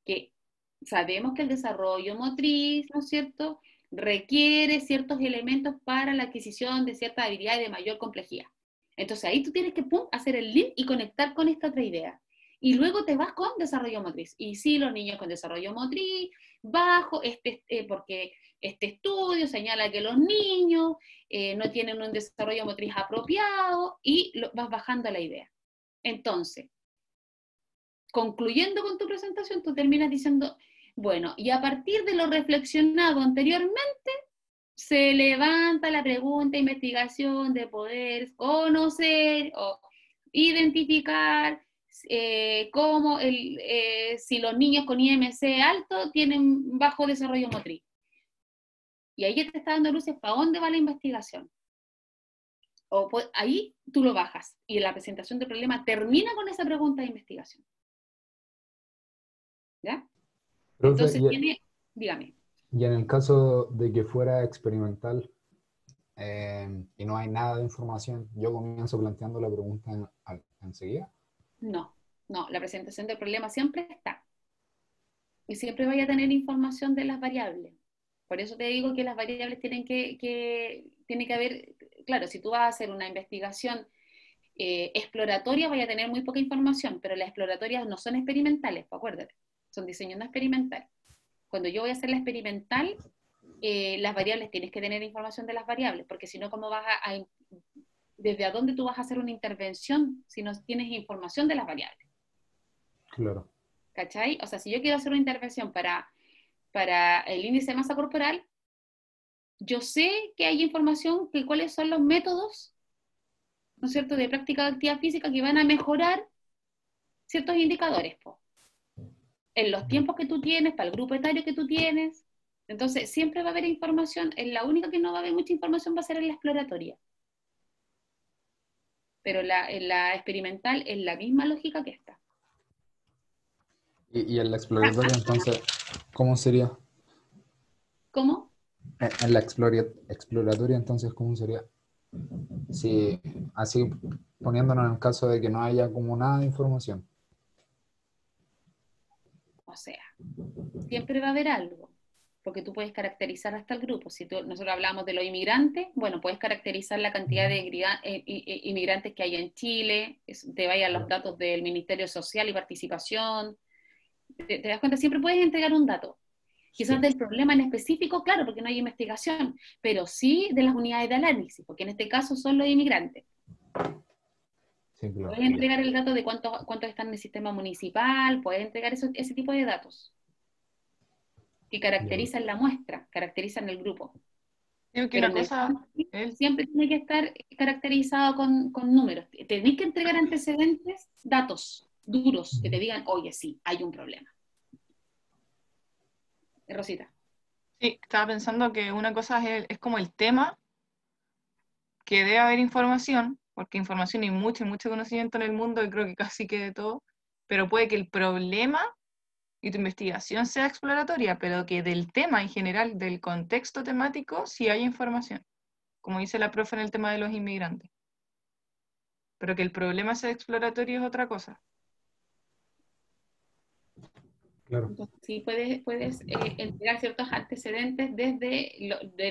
Que sabemos que el desarrollo motriz, ¿no es cierto?, requiere ciertos elementos para la adquisición de ciertas habilidades de mayor complejidad. Entonces ahí tú tienes que hacer el link y conectar con esta otra idea. Y luego te vas con desarrollo motriz. Y sí, los niños con desarrollo motriz, bajo, porque este estudio señala que los niños no tienen un desarrollo motriz apropiado, y vas bajando la idea. Entonces, concluyendo con tu presentación, tú terminas diciendo, bueno, y a partir de lo reflexionado anteriormente, se levanta la pregunta de investigación de poder conocer o identificar cómo si los niños con IMC alto tienen bajo desarrollo motriz. Y ahí ya te está dando luces para dónde va la investigación. O pues, ahí tú lo bajas y la presentación del problema termina con esa pregunta de investigación. ¿Ya? Profe, Entonces dígame. Y en el caso de que fuera experimental y no hay nada de información, ¿yo comienzo planteando la pregunta enseguida? No, la presentación del problema siempre está. Y siempre vaya a tener información de las variables. Por eso te digo que las variables tiene que haber, claro, si tú vas a hacer una investigación exploratoria, vaya a tener muy poca información, pero las exploratorias no son experimentales, acuérdate, son diseños no experimentales. Cuando yo voy a hacer la experimental, las variables, tienes que tener información de las variables, porque si no, ¿cómo vas desde a dónde tú vas a hacer una intervención si no tienes información de las variables? Claro. ¿Cachai? O sea, si yo quiero hacer una intervención para el índice de masa corporal, yo sé que hay información que cuáles son los métodos, ¿no es cierto?, de práctica de actividad física que van a mejorar ciertos indicadores, en los tiempos que tú tienes, para el grupo etario que tú tienes. Entonces, siempre va a haber información. La única que no va a haber mucha información va a ser en la exploratoria. pero en la experimental es la misma lógica que esta. Y en la exploratoria, entonces, ¿cómo sería? ¿Cómo? En la exploratoria, entonces, ¿cómo sería? Si, así poniéndonos en el caso de que no haya como nada de información. O sea, siempre va a haber algo, porque tú puedes caracterizar hasta el grupo. Si nosotros hablamos de los inmigrantes, bueno, puedes caracterizar la cantidad de inmigrantes que hay en Chile, te vayan los datos del Ministerio Social y Participación, te das cuenta, siempre puedes entregar un dato. Quizás del problema en específico, claro, porque no hay investigación, pero sí de las unidades de análisis, porque en este caso son los inmigrantes. Sí, claro. Puedes entregar el dato de cuántos están en el sistema municipal, puedes entregar ese tipo de datos que caracterizan la muestra, caracterizan el grupo. Creo que Pero una cosa, siempre tiene que estar caracterizado con números. Tenéis que entregar antecedentes, datos duros, que te digan, oye, sí, hay un problema. Rosita. sí, estaba pensando que una cosa es como el tema, que debe haber información, porque información hay mucho conocimiento en el mundo, y creo que casi que de todo, pero puede que el problema y tu investigación sea exploratoria, pero que del tema en general, del contexto temático, sí hay información, como dice la profe en el tema de los inmigrantes. Pero que el problema sea exploratorio es otra cosa. Claro. Entonces, sí, puedes entregar ciertos antecedentes desde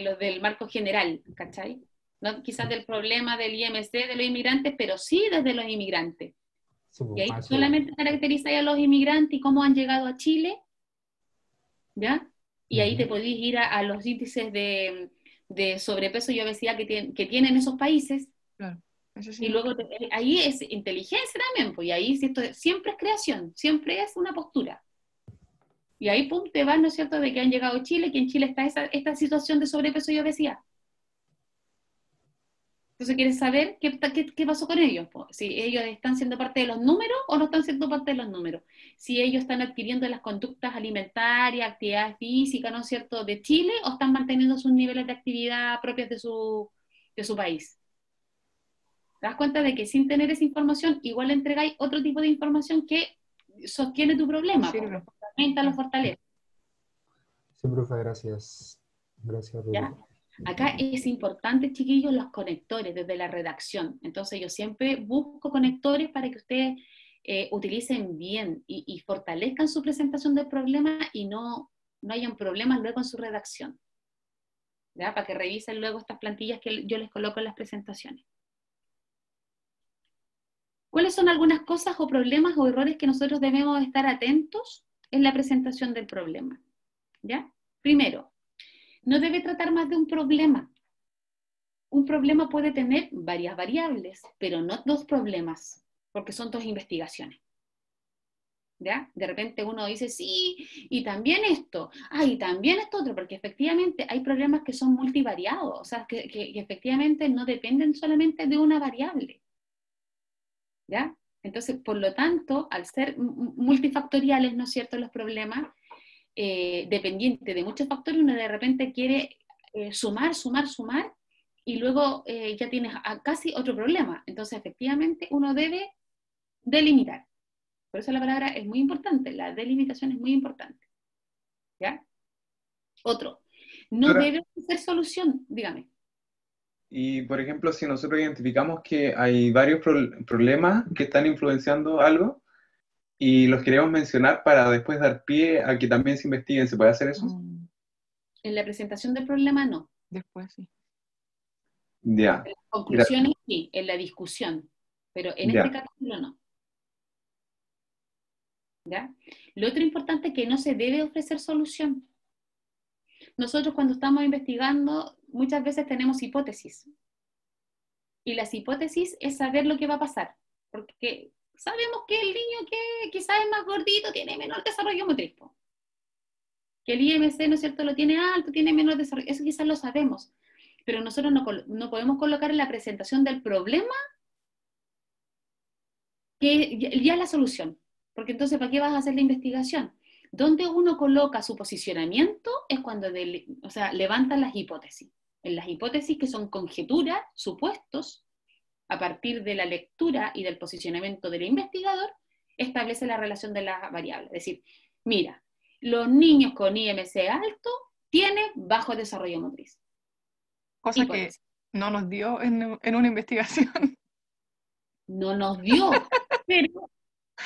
lo del marco general, ¿cachai? No quizás del problema del IMC de los inmigrantes, pero sí desde los inmigrantes. Sí, Y ahí pues, solamente caracterizáis a los inmigrantes y cómo han llegado a Chile, ¿ya? Y ahí te podéis ir a los índices de sobrepeso y obesidad que tienen esos países. Claro, eso sí. Y luego ahí es inteligencia también, pues, y ahí siempre es creación, siempre es una postura. Y ahí, pum, te vas, ¿no es cierto?, de que han llegado a Chile, que en Chile está esta situación de sobrepeso y obesidad. Entonces, ¿quieres saber qué pasó con ellos? Pues, si ellos están siendo parte de los números o no están siendo parte de los números. Si ellos están adquiriendo las conductas alimentarias, actividades físicas, ¿no es cierto?, de Chile, o están manteniendo sus niveles de actividad propios de su país. ¿Te das cuenta de que sin tener esa información, igual entregáis otro tipo de información que sostiene tu problema, Sí, lo fundamenta, lo fortalece? Sí, profe, gracias. Gracias, ¿Ya? Acá es importante, chiquillos, los conectores desde la redacción. Entonces yo siempre busco conectores para que ustedes utilicen bien y fortalezcan su presentación del problema y no hayan problemas luego en su redacción. ¿Ya? Para que revisen luego estas plantillas que yo les coloco en las presentaciones. ¿Cuáles son algunas cosas o problemas o errores que nosotros debemos estar atentos en la presentación del problema? ¿Ya? Primero, no debe tratar más de un problema. Un problema puede tener varias variables, pero no dos problemas, porque son dos investigaciones. ¿Ya? De repente uno dice, sí, y también esto, y también esto otro, porque efectivamente hay problemas que son multivariados, o sea, que efectivamente no dependen solamente de una variable. ¿Ya? Entonces, por lo tanto, al ser multifactoriales, ¿no es cierto?, los problemas, dependiente de muchos factores, uno de repente quiere sumar, y luego ya tienes casi otro problema. Entonces, efectivamente, uno debe delimitar. Por eso la palabra es muy importante, la delimitación es muy importante. ¿Ya? Otro, no debe ser solución, dígame. Y, por ejemplo, si nosotros identificamos que hay varios problemas que están influenciando algo y los queremos mencionar para después dar pie a que también se investiguen, ¿se puede hacer eso? En la presentación del problema, no. Después, sí. Ya. En las conclusiones, sí, en la discusión, pero en este capítulo no. ¿Ya? Lo otro importante es que no se debe ofrecer solución. Nosotros cuando estamos investigando muchas veces tenemos hipótesis. Y las hipótesis es saber lo que va a pasar. Porque sabemos que el niño que quizás es más gordito tiene menor desarrollo motriz. Que el IMC, ¿no es cierto?, lo tiene alto, tiene menor desarrollo. Eso quizás lo sabemos. Pero nosotros no podemos colocar en la presentación del problema que ya es la solución. Porque entonces, ¿para qué vas a hacer la investigación? Donde uno coloca su posicionamiento es cuando levantan las hipótesis. En las hipótesis que son conjeturas, supuestos, a partir de la lectura y del posicionamiento del investigador, establece la relación de las variables. Es decir, mira, los niños con IMC alto tienen bajo desarrollo motriz. Cosa que Hipótesis. no nos dio en una investigación. No nos dio, pero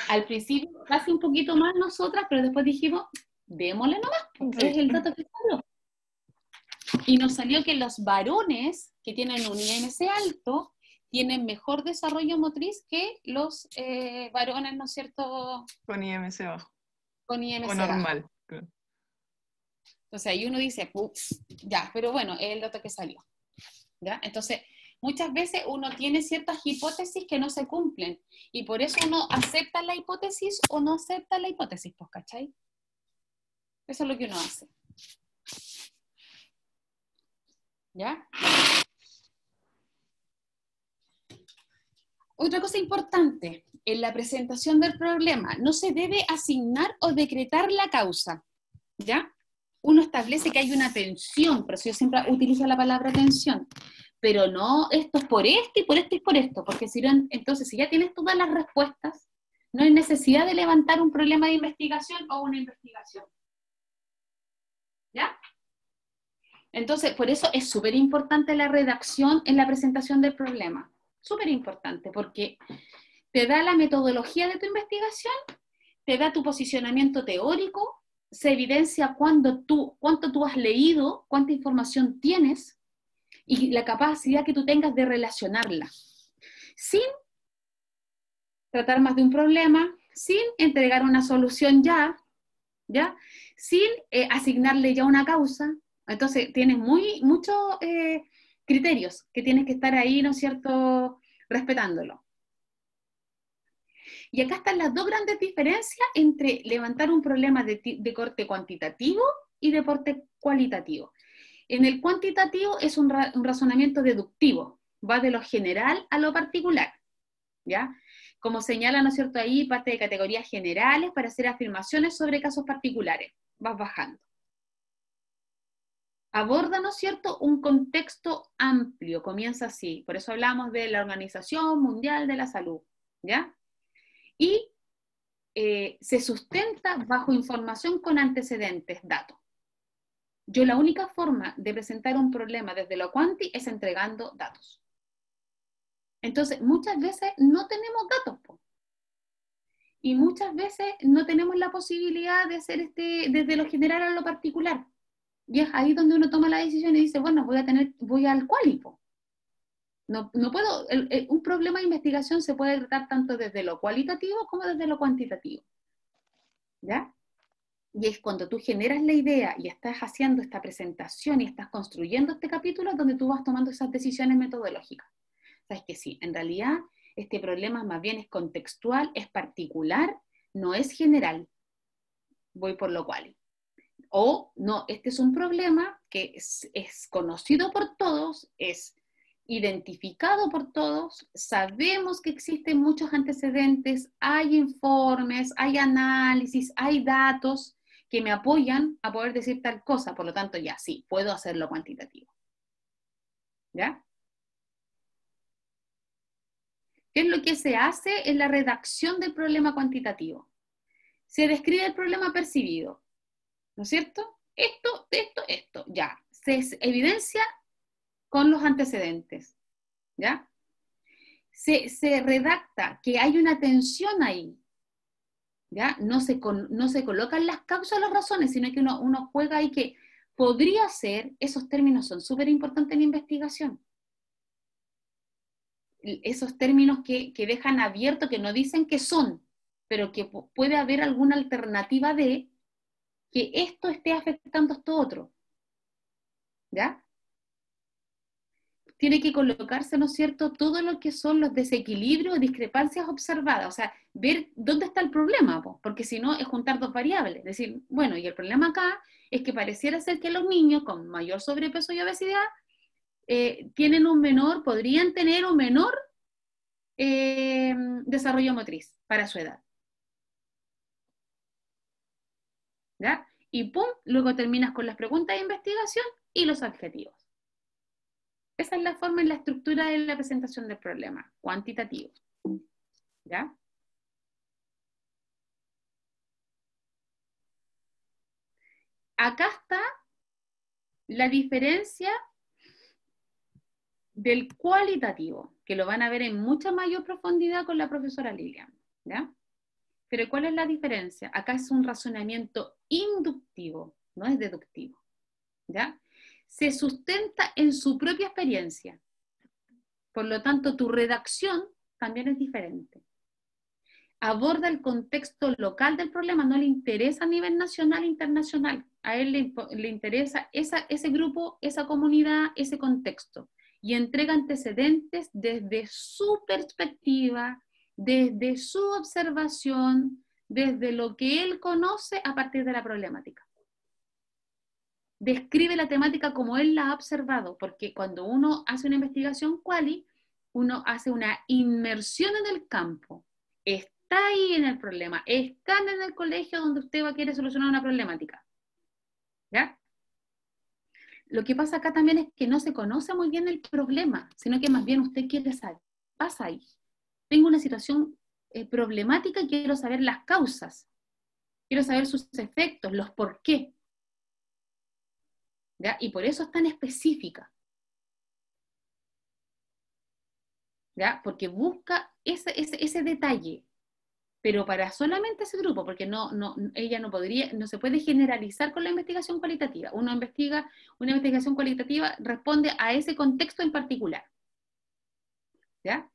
al principio casi un poquito más nosotras, pero después dijimos, démosle nomás, Sí. es el dato que salió. Y nos salió que los varones que tienen un IMC alto tienen mejor desarrollo motriz que los varones, ¿no es cierto?, Con IMC bajo. con IMC O bajo. normal. Claro. Entonces ahí uno dice, ya, pero bueno, es el dato que salió. ¿Ya? Entonces, muchas veces uno tiene ciertas hipótesis que no se cumplen, y por eso uno acepta la hipótesis o no acepta la hipótesis, pues, ¿cachai? Eso es lo que uno hace. ¿Ya? Otra cosa importante, en la presentación del problema, no se debe asignar o decretar la causa, ¿ya? Uno establece que hay una tensión, por eso yo siempre utilizo la palabra tensión, pero no, esto es por esto y por esto y por esto, porque si no, entonces si ya tienes todas las respuestas, no hay necesidad de levantar un problema de investigación o una investigación. ¿Ya? Entonces, por eso es súper importante la redacción en la presentación del problema. Súper importante, porque te da la metodología de tu investigación, te da tu posicionamiento teórico, se evidencia cuánto tú has leído, cuánta información tienes, y la capacidad que tú tengas de relacionarla, sin tratar más de un problema, sin entregar una solución ya, sin asignarle ya una causa. Entonces tienes muchos criterios que tienes que estar ahí, ¿no es cierto?, respetándolo. Y acá están las dos grandes diferencias entre levantar un problema de corte cuantitativo y de corte cualitativo. En el cuantitativo es un razonamiento deductivo, va de lo general a lo particular, ¿ya? Como señala, ¿no es cierto?, ahí parte de categorías generales para hacer afirmaciones sobre casos particulares, vas bajando. Aborda, ¿no es cierto?, un contexto amplio, comienza así, por eso hablamos de la Organización Mundial de la Salud, ¿ya? Y se sustenta bajo información con antecedentes, datos. Yo la única forma de presentar un problema desde lo cuanti es entregando datos. Entonces, muchas veces no tenemos datos, po. Y muchas veces no tenemos la posibilidad de hacer desde lo general a lo particular. Y es ahí donde uno toma la decisión y dice, bueno, voy al quali, po. No puedo, un problema de investigación se puede tratar tanto desde lo cualitativo como desde lo cuantitativo. ¿Ya? Y es cuando tú generas la idea y estás haciendo esta presentación y estás construyendo este capítulo donde tú vas tomando esas decisiones metodológicas. Sabes que sí, en realidad este problema más bien es contextual, es particular, no es general. Voy por lo cual. O no, este es un problema que es conocido por todos, es identificado por todos, sabemos que existen muchos antecedentes, hay informes, hay análisis, hay datos que me apoyan a poder decir tal cosa, por lo tanto ya sí, puedo hacerlo cuantitativo. ¿Ya? ¿Qué es lo que se hace en la redacción del problema cuantitativo? Se describe el problema percibido, ¿no es cierto? Esto, ya. Se evidencia con los antecedentes, ¿ya? Se redacta que hay una tensión ahí, ¿ya? No se colocan las causas o las razones, sino que uno juega ahí que podría ser, esos términos son súper importantes en investigación. Esos términos que dejan abierto, que no dicen que son, pero que puede haber alguna alternativa de que esto esté afectando a esto otro, ¿ya? Tiene que colocarse, ¿no es cierto?, todo lo que son los desequilibrios o discrepancias observadas, o sea, ver dónde está el problema, porque si no es juntar dos variables, es decir, bueno, y el problema acá es que pareciera ser que los niños con mayor sobrepeso y obesidad tienen podrían tener un menor desarrollo motriz para su edad. ¿Ya? Y pum, luego terminas con las preguntas de investigación y los adjetivos. Esa es la forma y la estructura de la presentación del problema, cuantitativo. ¿Ya? Acá está la diferencia del cualitativo, que lo van a ver en mucha mayor profundidad con la profesora Lilian, ¿ya? Pero ¿cuál es la diferencia? Acá es un razonamiento inductivo, no es deductivo, ¿ya? Se sustenta en su propia experiencia. Por lo tanto, tu redacción también es diferente. Aborda el contexto local del problema, no le interesa a nivel nacional e internacional. A él le interesa ese grupo, esa comunidad, ese contexto. Y entrega antecedentes desde su perspectiva, desde su observación, desde lo que él conoce a partir de la problemática. Describe la temática como él la ha observado, porque cuando uno hace una investigación quali, uno hace una inmersión en el campo. Está ahí en el problema, están en el colegio donde usted va a querer solucionar una problemática. ¿Ya? Lo que pasa acá también es que no se conoce muy bien el problema, sino que más bien usted quiere saber, pasa ahí. Tengo una situación problemática y quiero saber las causas, quiero saber sus efectos, los por qué. ¿Ya? Y por eso es tan específica. ¿Ya? Porque busca ese detalle, pero para solamente ese grupo, porque ella no se puede generalizar con la investigación cualitativa. Uno investiga, una investigación cualitativa responde a ese contexto en particular. ¿Ya?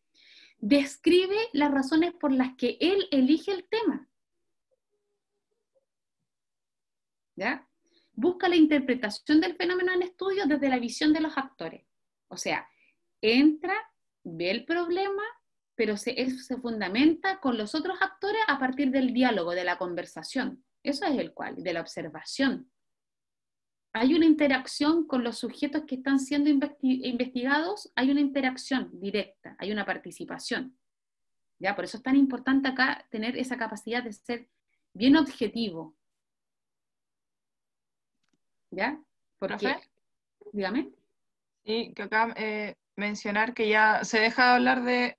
Describe las razones por las que él elige el tema. ¿Ya? Busca la interpretación del fenómeno en estudio desde la visión de los actores. O sea, entra, ve el problema, pero él se fundamenta con los otros actores a partir del diálogo, de la conversación. Eso es el cual, de la observación. Hay una interacción con los sujetos que están siendo investigados, hay una interacción directa, hay una participación. ¿Ya? Por eso es tan importante acá tener esa capacidad de ser bien objetivo. ¿Ya? Porque, ¿Profe? dígame. Sí, que acá mencionar que ya se deja de hablar de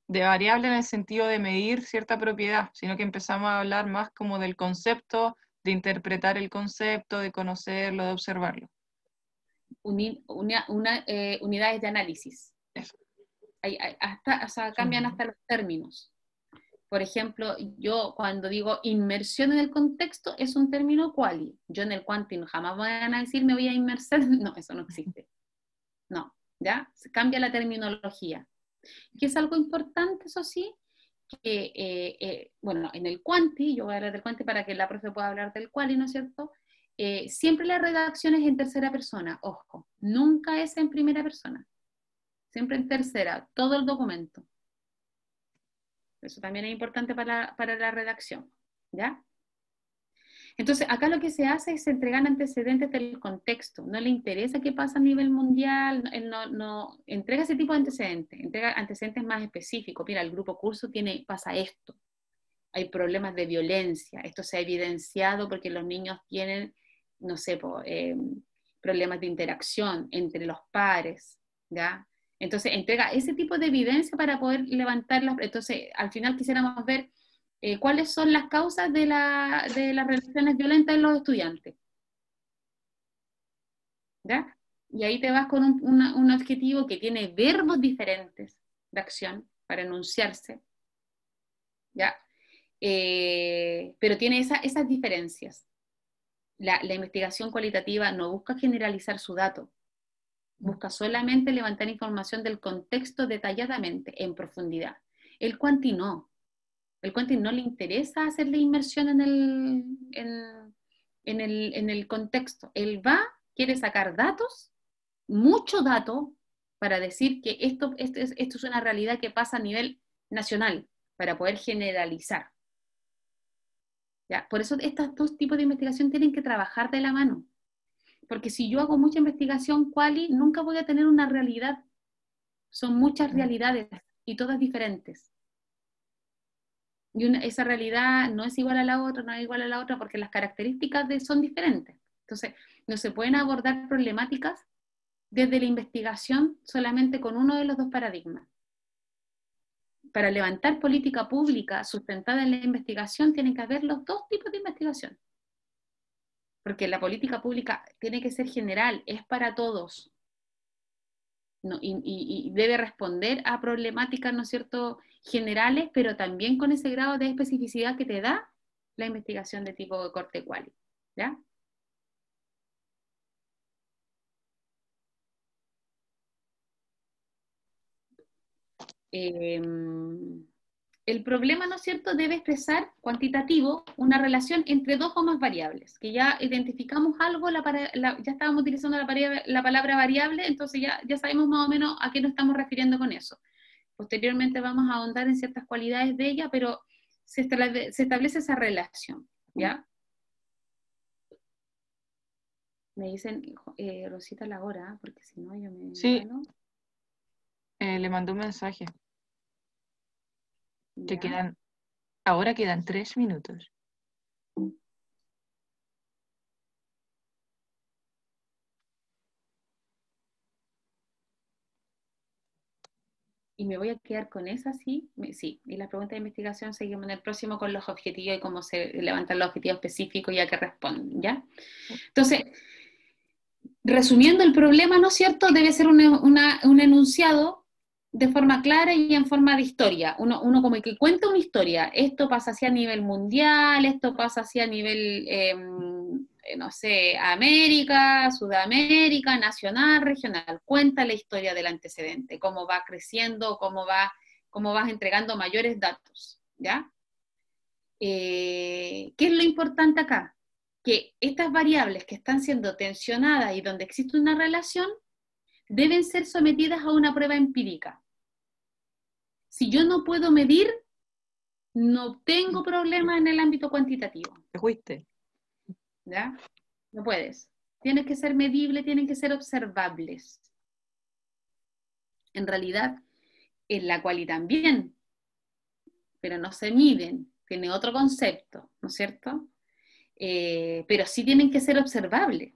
variable en el sentido de medir cierta propiedad, sino que empezamos a hablar más como del concepto, de interpretar el concepto, de conocerlo, de observarlo. Unidades de análisis. Cambian hasta los términos. Por ejemplo, yo cuando digo inmersión en el contexto, es un término quali. Yo en el quanti jamás van a decir me voy a inmersar. No, eso no existe. No, ¿ya? Se cambia la terminología. Que es algo importante, eso sí, que, bueno, en el quanti, yo voy a hablar del quanti para que la profe pueda hablar del quali, ¿no es cierto? Siempre la redacción es en tercera persona, ojo, nunca es en primera persona. Siempre en tercera, todo el documento. Eso también es importante para la redacción, ¿ya? Entonces, acá lo que se hace es entregar antecedentes del contexto. No le interesa qué pasa a nivel mundial, él no entrega ese tipo de antecedentes, entrega antecedentes más específicos. Mira, el grupo curso pasa esto. Hay problemas de violencia. Esto se ha evidenciado porque los niños tienen, no sé, problemas de interacción entre los pares, ¿ya? Entonces, entrega ese tipo de evidencia para poder levantarlas. Entonces, al final quisiéramos ver cuáles son las causas de las relaciones violentas en los estudiantes. ¿Ya? Y ahí te vas con un objetivo que tiene verbos diferentes de acción para enunciarse. ¿Ya? Pero tiene esas diferencias. La investigación cualitativa no busca generalizar su dato, busca solamente levantar información del contexto detalladamente, en profundidad. El quanti no. El quanti no le interesa hacerle inmersión en el contexto. Él quiere sacar datos, mucho dato, para decir que esto es una realidad que pasa a nivel nacional, para poder generalizar. ¿Ya? Por eso estos dos tipos de investigación tienen que trabajar de la mano. Porque si yo hago mucha investigación quali, nunca voy a tener una realidad. Son muchas realidades y todas diferentes. Y esa realidad no es igual a la otra, no es igual a la otra, porque las características son diferentes. Entonces, no se pueden abordar problemáticas desde la investigación solamente con uno de los dos paradigmas. Para levantar política pública sustentada en la investigación tienen que haber los dos tipos de investigación. Porque la política pública tiene que ser general, es para todos. No, y debe responder a problemáticas, ¿no es cierto?, generales, pero también con ese grado de especificidad que te da la investigación de tipo de corte quali, ¿ya? El problema, ¿no es cierto?, debe expresar cuantitativo una relación entre dos o más variables, que ya identificamos algo, ya estábamos utilizando la palabra variable, entonces ya sabemos más o menos a qué nos estamos refiriendo con eso. Posteriormente vamos a ahondar en ciertas cualidades de ella, pero se establece esa relación, ¿ya? Me dicen, Rosita, la hora, porque si no yo me... Sí. ¿no? Le mandó un mensaje. ¿Ya? Ahora quedan 3 minutos. Y me voy a quedar con esa, sí. Sí, y las preguntas de investigación seguimos en el próximo con los objetivos y cómo se levantan los objetivos específicos y a qué responden, ¿ya? Entonces, resumiendo el problema, ¿no es cierto?, debe ser un enunciado de forma clara y en forma de historia. Uno como que cuenta una historia. Esto pasa así a nivel mundial, esto pasa así a nivel, no sé, América, Sudamérica, nacional, regional. Cuenta la historia del antecedente, cómo va creciendo, cómo vas entregando mayores datos, ¿ya? ¿Qué es lo importante acá? Que estas variables que están siendo tensionadas y donde existe una relación deben ser sometidas a una prueba empírica. Si yo no puedo medir, no tengo problema en el ámbito cuantitativo. Te fuiste. ¿Ya? No puedes. Tienen que ser medibles, tienen que ser observables. En realidad, en la quali también, pero no se miden, tiene otro concepto, ¿no es cierto? Pero sí tienen que ser observables.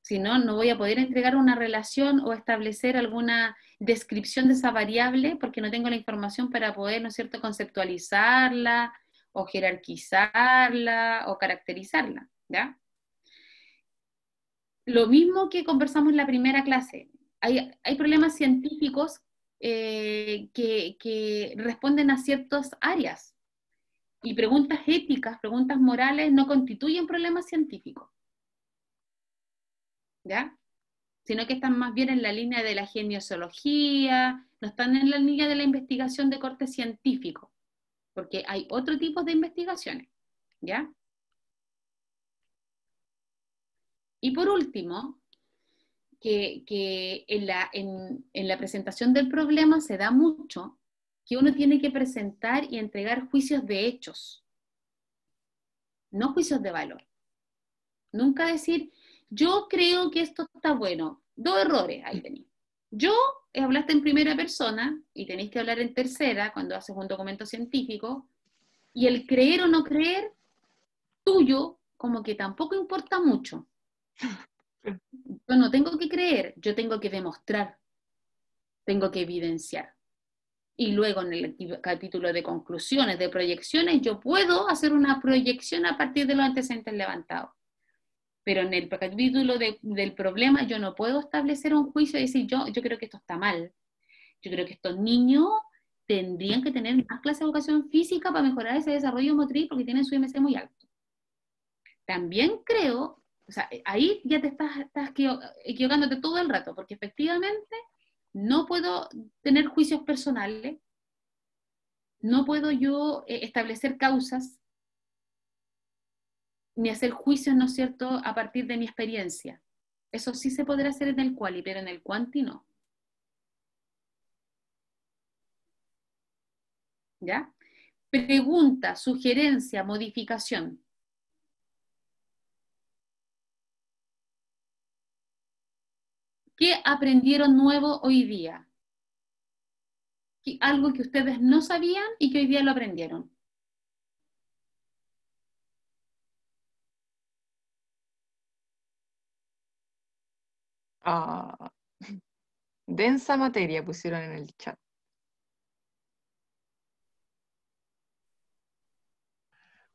Si no, no voy a poder entregar una relación o establecer alguna descripción de esa variable porque no tengo la información para poder, ¿no es cierto?, conceptualizarla o jerarquizarla o caracterizarla, ¿ya? Lo mismo que conversamos en la primera clase. Hay problemas científicos que responden a ciertas áreas y preguntas éticas, preguntas morales no constituyen problemas científicos, ¿ya? Sino que están más bien en la línea de la genesiología, no están en la línea de la investigación de corte científico, porque hay otro tipo de investigaciones, ¿ya? Y por último, que en la presentación del problema se da mucho que uno tiene que presentar y entregar juicios de hechos, no juicios de valor. Nunca decir, yo creo que esto está bueno. 2 errores ahí tenéis. Yo hablaste en primera persona y tenéis que hablar en tercera cuando haces un documento científico, y el creer o no creer tuyo como que tampoco importa mucho. Yo no tengo que creer, yo tengo que demostrar, tengo que evidenciar. Y luego en el capítulo de conclusiones, de proyecciones, yo puedo hacer una proyección a partir de los antecedentes levantados. Pero en el capítulo del problema yo no puedo establecer un juicio y decir yo creo que esto está mal. Yo creo que estos niños tendrían que tener más clases de educación física para mejorar ese desarrollo motriz porque tienen su IMC muy alto. También creo, o sea, ahí ya te estás equivocándote todo el rato, porque efectivamente no puedo tener juicios personales, no puedo yo establecer causas, ni hacer juicios, ¿no es cierto?, a partir de mi experiencia. Eso sí se podrá hacer en el quali, pero en el quanti no. ¿Ya? Pregunta, sugerencia, modificación. ¿Qué aprendieron nuevo hoy día? Algo que ustedes no sabían y que hoy día lo aprendieron. Ah, densa materia pusieron en el chat.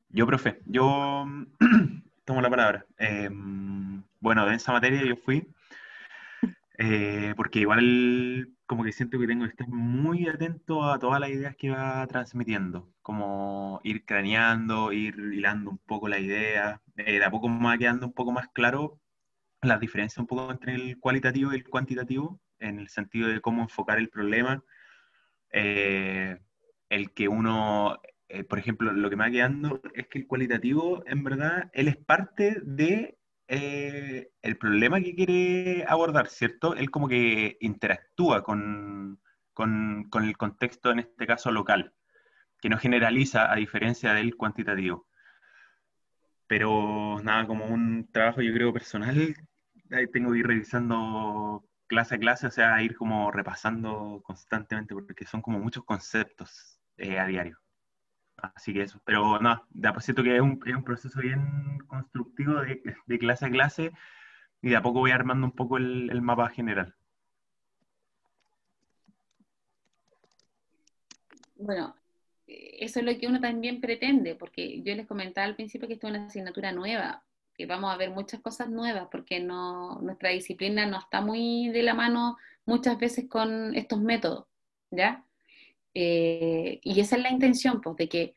Yo, profe, yo tomo la palabra. Bueno, de esa materia yo fui, porque igual como que siento que tengo que estar muy atento a todas las ideas que va transmitiendo, como ir craneando, ir hilando un poco la idea, de a poco me va quedando un poco más claro las diferencias un poco entre el cualitativo y el cuantitativo, en el sentido de cómo enfocar el problema, eh, el que uno, por ejemplo, lo que me va quedando es que el cualitativo, en verdad, él es parte de el problema que quiere abordar, ¿cierto? Él como que interactúa con el contexto, en este caso local, que no generaliza a diferencia del cuantitativo. Pero nada, como un trabajo yo creo personal, ahí tengo que ir revisando clase a clase, o sea, ir como repasando constantemente, porque son como muchos conceptos a diario. Así que eso, pero no, de a poco siento que es un proceso bien constructivo de clase a clase y de a poco voy armando un poco el mapa general. Bueno, eso es lo que uno también pretende, porque yo les comentaba al principio que esto es una asignatura nueva, que vamos a ver muchas cosas nuevas, porque no, nuestra disciplina no está muy de la mano muchas veces con estos métodos, ¿ya? Y esa es la intención, pues, de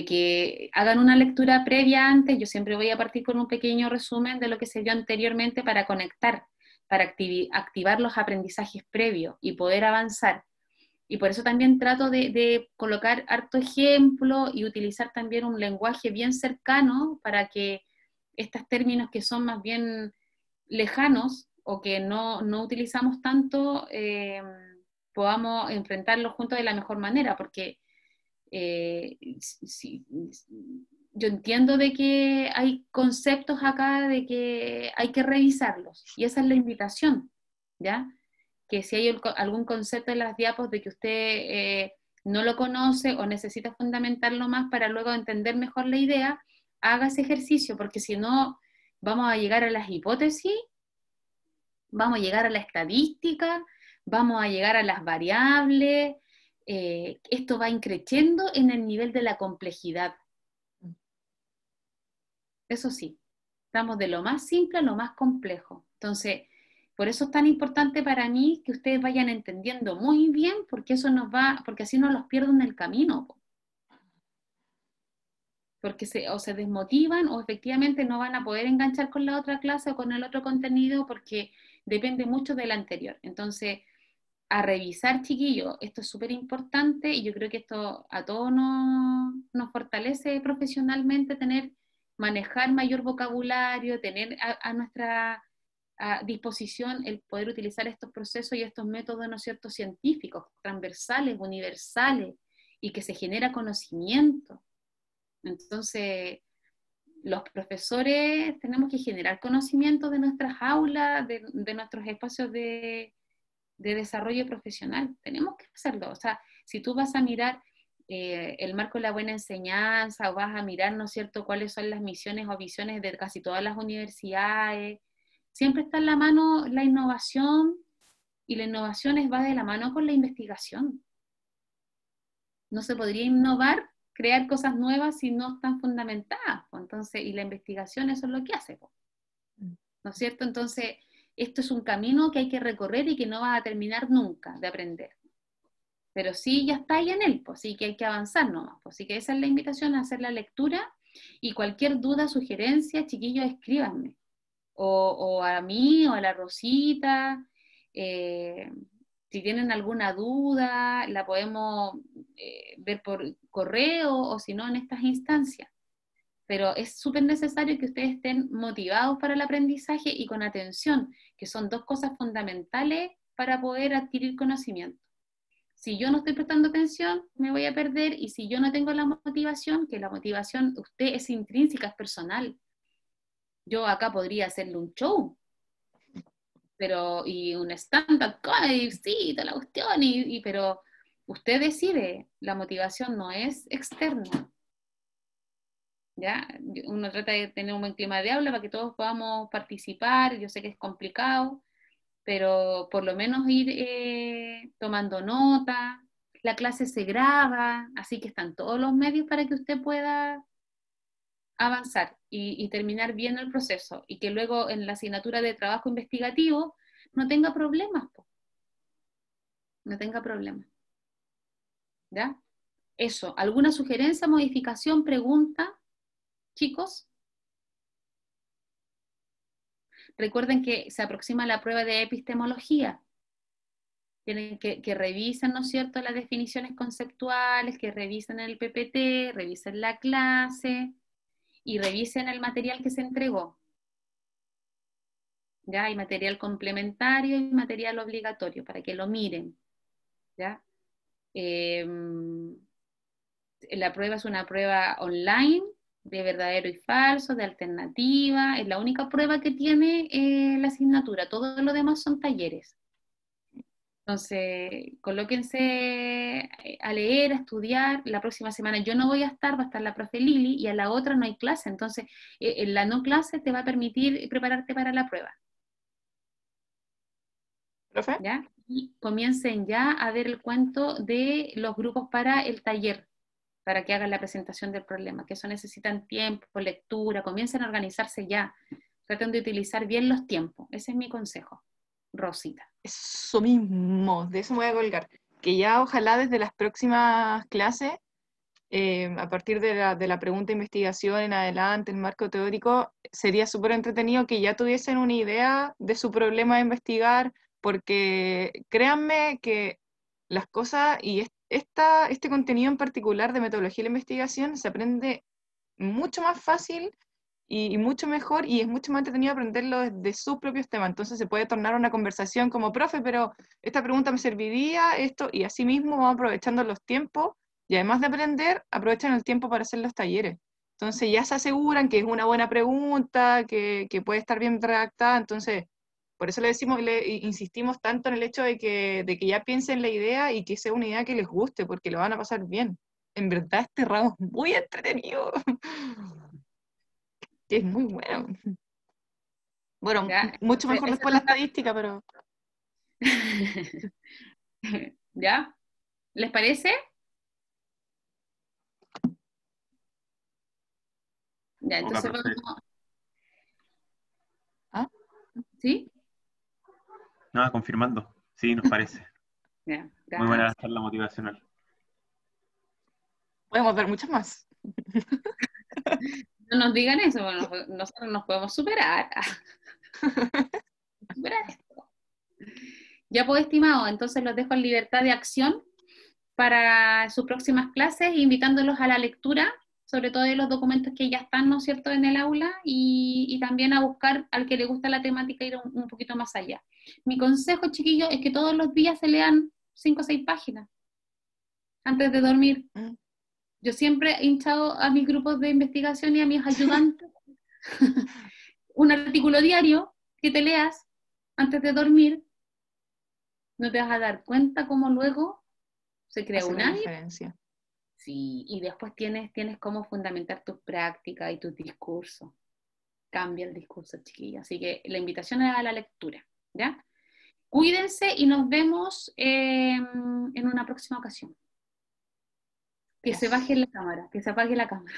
que hagan una lectura previa antes. Yo siempre voy a partir con un pequeño resumen de lo que se vio anteriormente para conectar, para activar los aprendizajes previos y poder avanzar. Y por eso también trato de colocar harto ejemplo y utilizar también un lenguaje bien cercano para que estos términos que son más bien lejanos o que no utilizamos tanto, podamos enfrentarlos juntos de la mejor manera, porque yo entiendo de que hay conceptos acá de que hay que revisarlos, y esa es la invitación, ¿ya? Que si hay algún concepto en las diapos de que usted no lo conoce o necesita fundamentarlo más para luego entender mejor la idea, haga ese ejercicio, porque si no, vamos a llegar a las hipótesis, vamos a llegar a la estadística, vamos a llegar a las variables, esto va increciendo en el nivel de la complejidad. Eso sí, estamos de lo más simple a lo más complejo. Entonces, por eso es tan importante para mí que ustedes vayan entendiendo muy bien, porque eso porque así no los pierdo en el camino. Porque se desmotivan o efectivamente no van a poder enganchar con la otra clase o con el otro contenido, porque depende mucho del anterior. Entonces, a revisar, chiquillos, esto es súper importante, y yo creo que esto a todos nos fortalece profesionalmente, manejar mayor vocabulario, tener a nuestra disposición el poder utilizar estos procesos y estos métodos, ¿no es cierto?, científicos, transversales, universales, y que se genera conocimiento. Entonces, los profesores tenemos que generar conocimiento de nuestras aulas, de nuestros espacios de desarrollo profesional. Tenemos que hacerlo. O sea, si tú vas a mirar el marco de la buena enseñanza, o vas a mirar, ¿no es cierto?, cuáles son las misiones o visiones de casi todas las universidades, siempre está en la mano la innovación, y la innovación va de la mano con la investigación. No se podría innovar, crear cosas nuevas si no están fundamentadas. Entonces, y la investigación eso es lo que hace, ¿no es cierto? Entonces, esto es un camino que hay que recorrer y que no va a terminar nunca de aprender. Pero sí ya está ahí en él, pues sí que hay que avanzar nomás. Pues sí que esa es la invitación, a hacer la lectura, y cualquier duda, sugerencia, chiquillos, escríbanme. O a mí, o a la Rosita. Si tienen alguna duda, la podemos ver por correo, o si no, en estas instancias. Pero es súper necesario que ustedes estén motivados para el aprendizaje y con atención, que son dos cosas fundamentales para poder adquirir conocimiento. Si yo no estoy prestando atención, me voy a perder, y si yo no tengo la motivación, que la motivación usted es intrínseca, es personal. Yo acá podría hacerle un show, y un stand-up comedy, sí, toda la cuestión, pero usted decide, la motivación no es externa. ¿ya? Uno trata de tener un buen clima de aula para que todos podamos participar. Yo sé que es complicado, pero por lo menos ir tomando nota. La clase se graba, así que están todos los medios para que usted pueda avanzar y terminar bien el proceso, y que luego en la asignatura de trabajo investigativo no tenga problemas, po. No tenga problemas. ¿Ya? Eso, ¿alguna sugerencia, modificación, pregunta, chicos? Recuerden que se aproxima la prueba de epistemología. Tienen que revisen, ¿no es cierto?, las definiciones conceptuales, que revisen el PPT, revisen la clase y revisen el material que se entregó. ¿Ya? Hay material complementario y material obligatorio para que lo miren. ¿Ya? La prueba es una prueba online de verdadero y falso, de alternativa. Es la única prueba que tiene la asignatura. Todo lo demás son talleres. Entonces, colóquense a leer, a estudiar. La próxima semana yo no voy a estar, va a estar la profe Lili, y a la otra no hay clase. Entonces, en la no clase te va a permitir prepararte para la prueba. ¿Profe? ¿Ya? Y comiencen ya a ver el cuento de los grupos para el taller, para que hagan la presentación del problema, que eso necesitan tiempo, lectura, comiencen a organizarse ya. Traten de utilizar bien los tiempos. Ese es mi consejo, Rosita. Eso mismo, de eso me voy a colgar. Que ya ojalá desde las próximas clases, a partir de la pregunta de investigación en adelante, el marco teórico, sería súper entretenido que ya tuviesen una idea de su problema de investigar, porque créanme que las cosas y este contenido en particular de metodología de la investigación se aprende mucho más fácil y mucho mejor, y es mucho más entretenido aprenderlo desde sus propios temas. Entonces se puede tornar una conversación como, profe, pero esta pregunta me serviría, esto, y así mismo vamos aprovechando los tiempos, y además de aprender, aprovechan el tiempo para hacer los talleres. Entonces ya se aseguran que es una buena pregunta, que puede estar bien redactada. Entonces, por eso le decimos, insistimos tanto en el hecho de que ya piensen la idea y que sea una idea que les guste, porque lo van a pasar bien. En verdad, este ramo es muy entretenido. Que es muy bueno. Bueno, ¿Ya? mucho Entonces, mejor después la estadística, pero... ¿Ya? ¿Les parece? Ya, entonces profe. vamos. ¿Ah? ¿Sí? No, confirmando. Sí, nos parece. Ya, Muy buena la gracias. charla motivacional. Podemos ver muchas más. No nos digan eso, bueno, nosotros nos podemos superar. Superar esto. Ya pues, estimado, entonces los dejo en libertad de acción para sus próximas clases, invitándolos a la lectura, sobre todo de los documentos que ya están, ¿no es cierto?, en el aula, y también a buscar al que le gusta la temática ir un poquito más allá. Mi consejo, chiquillos, es que todos los días se lean 5 o 6 páginas antes de dormir. Yo siempre he hinchado a mis grupos de investigación y a mis ayudantes un artículo diario que te leas antes de dormir. No te vas a dar cuenta cómo luego se crea Hace un la hábito. diferencia. Sí, y después tienes cómo fundamentar tus prácticas y tus discursos. Cambia el discurso, chiquilla. Así que la invitación es a la lectura, ¿ya? Cuídense y nos vemos en una próxima ocasión. Que se baje la cámara, que se apague la cámara.